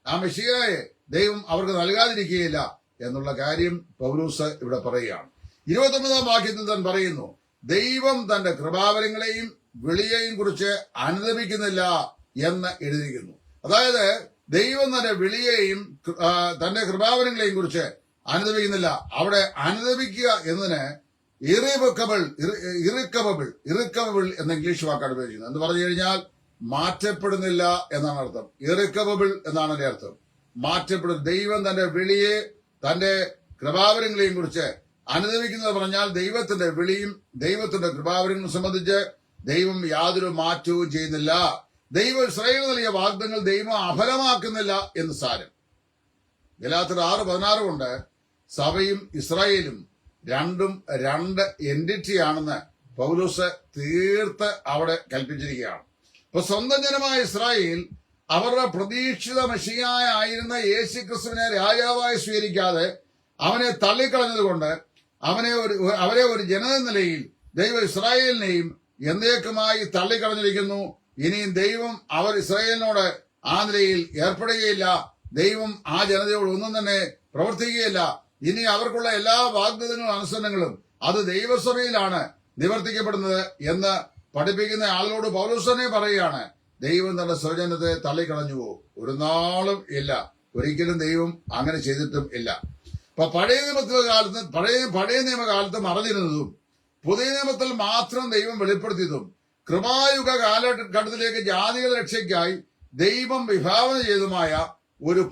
ആ മെഷിയയെ ദൈവം അവർക്ക് നൽകാതിരിക്കുകയില്ല എന്നുള്ള കാര്യം പൗലോസ് ഇവിടെ പറയുകയാണ്. 29-ാം വാക്യത്തിൽ താൻ പറയുന്നു, ദൈവം തന്റെ കൃപാവരങ്ങളെയും വിളിയെയും കുറിച്ച് അനുദപിക്കുന്നില്ല എന്ന് എഴുതിയിരിക്കുന്നു. അതായത് ദൈവം തന്റെ വിളിയെയും തന്റെ കൃപാവരങ്ങളെയും കുറിച്ച് അനുദപിക്കുന്നില്ല. അവിടെ അനുദപിക്കുക എന്നതിന് ഇറിക്കബിൾ എന്ന ഇംഗ്ലീഷ് വാക്കാണ് ഉപയോഗിക്കുന്നത്. എന്ന് പറഞ്ഞു കഴിഞ്ഞാൽ മാറ്റപ്പെടുന്നില്ല എന്നാണ് അർത്ഥം. ഇറിക്കബിൾ എന്നാണ് അതിന്റെ അർത്ഥം. മാറ്റപ്പെടും. ദൈവം തന്റെ വിളിയെ തന്റെ കൃപാവരങ്ങളെയും കുറിച്ച് അനുദപിക്കുന്നത് പറഞ്ഞാൽ ദൈവത്തിന്റെ വിളിയും ദൈവത്തിന്റെ കൃപാവരങ്ങളും സംബന്ധിച്ച് ദൈവം യാതൊരു മാറ്റവും ചെയ്യുന്നില്ല. ദൈവം ഇസ്രായേൽ നൽകിയ വാഗ്ദത്തങ്ങൾ ദൈവം അഫലമാക്കുന്നില്ല എന്ന് സാരം. ഗലാത്യർ 6:16 കൊണ്ട് സഭയും ഇസ്രായേലും രണ്ടും രണ്ട് എൻറ്റിറ്റിയാണെന്ന് പൗലോസ് തീർത്ത് അവിടെ കൽപ്പിച്ചിരിക്കുകയാണ്. ഇപ്പൊ സ്വന്തം ജനമായ ഇസ്രായേൽ അവരുടെ പ്രതീക്ഷിത മെഷിയായിരുന്ന യേശുക്രിസ്തുവിനെ രാജാവായി സ്വീകരിക്കാതെ അവനെ തള്ളിക്കളഞ്ഞതുകൊണ്ട് അവരെ ഒരു ജനത നിലയിൽ ദൈവം ഇസ്രായേലിനെയും എന്നേക്കുമായി തള്ളിക്കളഞ്ഞിരിക്കുന്നു. ഇനിയും ദൈവം അവർ ഇസ്രായേലിനോട് ആ നിലയിൽ ഏർപ്പെടുകയില്ല. ദൈവം ആ ജനതയോട് ഒന്നും തന്നെ പ്രവർത്തിക്കുകയില്ല. ഇനി അവർക്കുള്ള എല്ലാ വാഗ്ദത്തങ്ങളും അനുസരണങ്ങളും അത് ദൈവസഭയിലാണ് നിവർത്തിക്കപ്പെടുന്നത് എന്ന് പഠിപ്പിക്കുന്ന ആളുകളോട് പൗലോസ് തന്നെ പറയുകയാണ്. ദൈവം തന്റെ സ്വജനത്തെ തള്ളിക്കളഞ്ഞുവോ? ഒരു നാളും ഇല്ല. ഒരിക്കലും ദൈവം അങ്ങനെ ചെയ്തിട്ടും ഇല്ല. അപ്പൊ പഴയ നിയമകാലത്ത് മറഞ്ഞിരുന്നതും പുതിയ നിയമത്തിൽ മാത്രം ദൈവം വെളിപ്പെടുത്തിയതും കൃപായുഗ കാലഘട്ടത്തിലേക്ക് ജാതികളുടെ രക്ഷയ്ക്കായി ദൈവം വിഭാവന ചെയ്തതുമായ ഒരു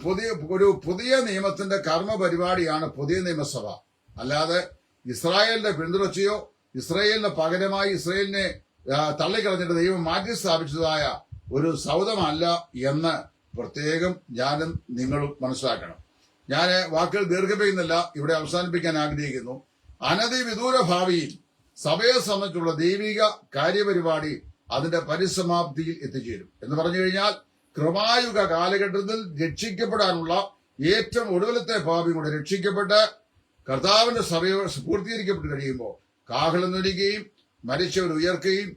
പുതിയ നിയമത്തിന്റെ കർമ്മ പരിപാടിയാണ് പുതിയ നിയമസഭ. അല്ലാതെ ഇസ്രായേലിന്റെ പിന്തുടർച്ചയോ ഇസ്രായേലിന് പകരമായി ഇസ്രായേലിനെ തള്ളിക്കളഞ്ഞിട്ട് ദൈവം മാറ്റി സ്ഥാപിച്ചതായ ഒരു സൗധമല്ല എന്ന് പ്രത്യേകം ഞാനും നിങ്ങളും മനസ്സിലാക്കണം. ഞാൻ വാക്കുകൾ ദീർഘിപ്പിക്കുന്നില്ല, ഇവിടെ അവസാനിപ്പിക്കാൻ ആഗ്രഹിക്കുന്നു. അനധിവിദൂര ഭാവിയിൽ സഭയെ സംബന്ധിച്ചുള്ള ദൈവിക കാര്യപരിപാടി അതിന്റെ പരിസമാപ്തിയിൽ എത്തിച്ചേരും എന്ന് പറഞ്ഞു കഴിഞ്ഞാൽ കൃപായുഗ കാലഘട്ടത്തിൽ രക്ഷിക്കപ്പെടാനുള്ള ഏറ്റവും ഒടുവിലത്തെ ഭാവി കൂടെ രക്ഷിക്കപ്പെട്ട് കർത്താവിന്റെ സഭയെ പൂർത്തീകരിക്കപ്പെട്ട് കഴിയുമ്പോൾ കാഹളം നുരിക്കുകയും മരിച്ചവർ ഉയർക്കുകയും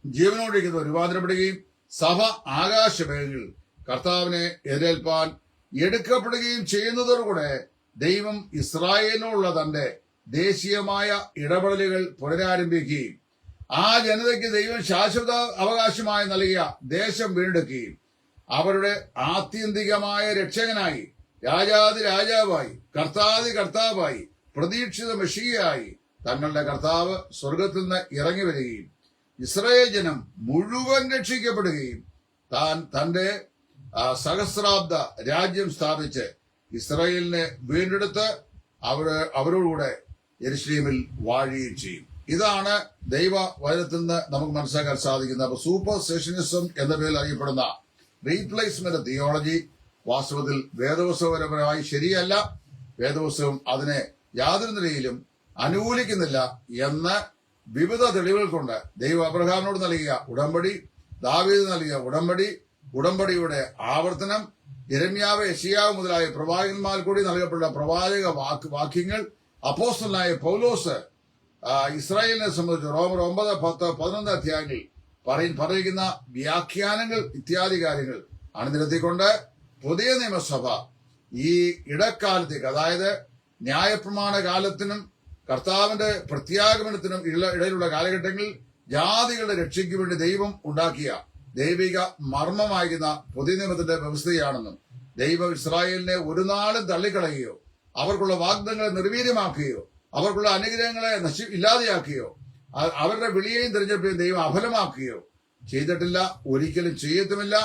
ജീവനോടിരിക്കുന്നവർ രൂപാന്തരപ്പെടുകയും സഭ ആകാശമേഖലയിൽ കർത്താവിനെ എതിരേൽപ്പാൻ എടുക്കപ്പെടുകയും ചെയ്യുന്നതോടുകൂടെ ദൈവം ഇസ്രായേലിനോടുള്ള തന്റെ ദേശീയമായ ഇടപെടലുകൾ പുനരാരംഭിക്കുകയും ആ ജനതയ്ക്ക് ദൈവം ശാശ്വത അവകാശമായി നൽകിയ ദേശം വീണ്ടെടുക്കുകയും അവരുടെ ആത്യന്തികമായ രക്ഷകനായി രാജാതി രാജാവായി കർത്താതി കർത്താവായി പ്രതീക്ഷിത മെഷിയായി തങ്ങളുടെ കർത്താവ് സ്വർഗത്തിൽ നിന്ന് ഇറങ്ങി വരികയും ഇസ്രായേൽ ജനം മുഴുവൻ രക്ഷിക്കപ്പെടുകയും താൻ തന്റെ സഹസ്രാബ്ദ രാജ്യം സ്ഥാപിച്ച് ഇസ്രായേലിനെ വീണ്ടെടുത്ത് അവരോടുകൂടെ യെരുശലേമിൽ വാഴുകയും ചെയ്യും. ഇതാണ് ദൈവ വചനത്തിൽ നിന്ന് നമുക്ക് മനസ്സിലാക്കാൻ സാധിക്കുന്നത്. അപ്പൊ സൂപ്പർ സെഷനിസം എന്ന പേരിൽ അറിയപ്പെടുന്ന റീപ്ലേസ്മെന്റ് തിയോളജി വാസ്തവത്തിൽ വേദപുസ്തകപരമായി ശരിയല്ല. വേദപുസ്തകം അതിനെ യാതൊരു നിലയിലും അനുകൂലിക്കുന്നില്ല എന്ന് വിവിധ തെളിവുകൾ കൊണ്ട് ദൈവം അബ്രഹാമിനോട് നൽകിയ ഉടമ്പടി, ദാവീദ് നൽകിയ ഉടമ്പടിയുടെ ആവർത്തനം, യെരമ്യാവ്, യെശയ്യാവ് മുതലായ പ്രവാചകന്മാർ കൂടി നൽകപ്പെട്ട പ്രവാചക വാക്യങ്ങൾ, അപ്പോസ്തലനായ പൗലോസ് ഇസ്രായേലിനെ സംബന്ധിച്ച് റോമർ 9, 10, 11 അധ്യായങ്ങളിൽ പറയുന്ന വ്യാഖ്യാനങ്ങൾ ഇത്യാദി കാര്യങ്ങൾ അണിനിരത്തിക്കൊണ്ട് പുതിയ നിയമസഭ ഈ ഇടക്കാലത്തേക്ക്, അതായത് ന്യായപ്രമാണ കാലത്തിനും കർത്താവിന്റെ പ്രത്യാഗമനത്തിനും ഇടയിലുള്ള കാലഘട്ടങ്ങളിൽ ജാതികളുടെ രക്ഷയ്ക്ക് വേണ്ടി ദൈവം ഉണ്ടാക്കിയ ദൈവിക മർമ്മമായിരുന്ന പുതിയ നിയമത്തിന്റെ വ്യവസ്ഥയാണെന്നും ദൈവം ഇസ്രായേലിനെ ഒരു നാളും തള്ളിക്കളയുകയോ അവർക്കുള്ള വാഗ്ദത്തങ്ങളെ നിർവീര്യമാക്കുകയോ അവർക്കുള്ള അനുഗ്രഹങ്ങളെ ഇല്ലാതെയാക്കുകയോ അവരുടെ വിളിയെയും തിരഞ്ഞെടുപ്പുകയും ദൈവം അഫലമാക്കുകയോ ചെയ്തിട്ടില്ല, ഒരിക്കലും ചെയ്യത്തുമില്ല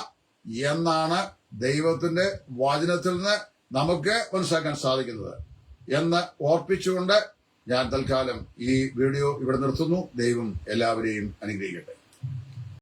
എന്നാണ് ദൈവത്തിന്റെ വചനത്തിൽ നിന്ന് നമുക്ക് മനസ്സിലാക്കാൻ സാധിക്കുന്നത് എന്ന് ഓർപ്പിച്ചുകൊണ്ട് ഞാൻ തൽക്കാലം ഈ വീഡിയോ ഇവിടെ നിർത്തുന്നു. ദൈവം എല്ലാവരെയും അനുഗ്രഹിക്കട്ടെ.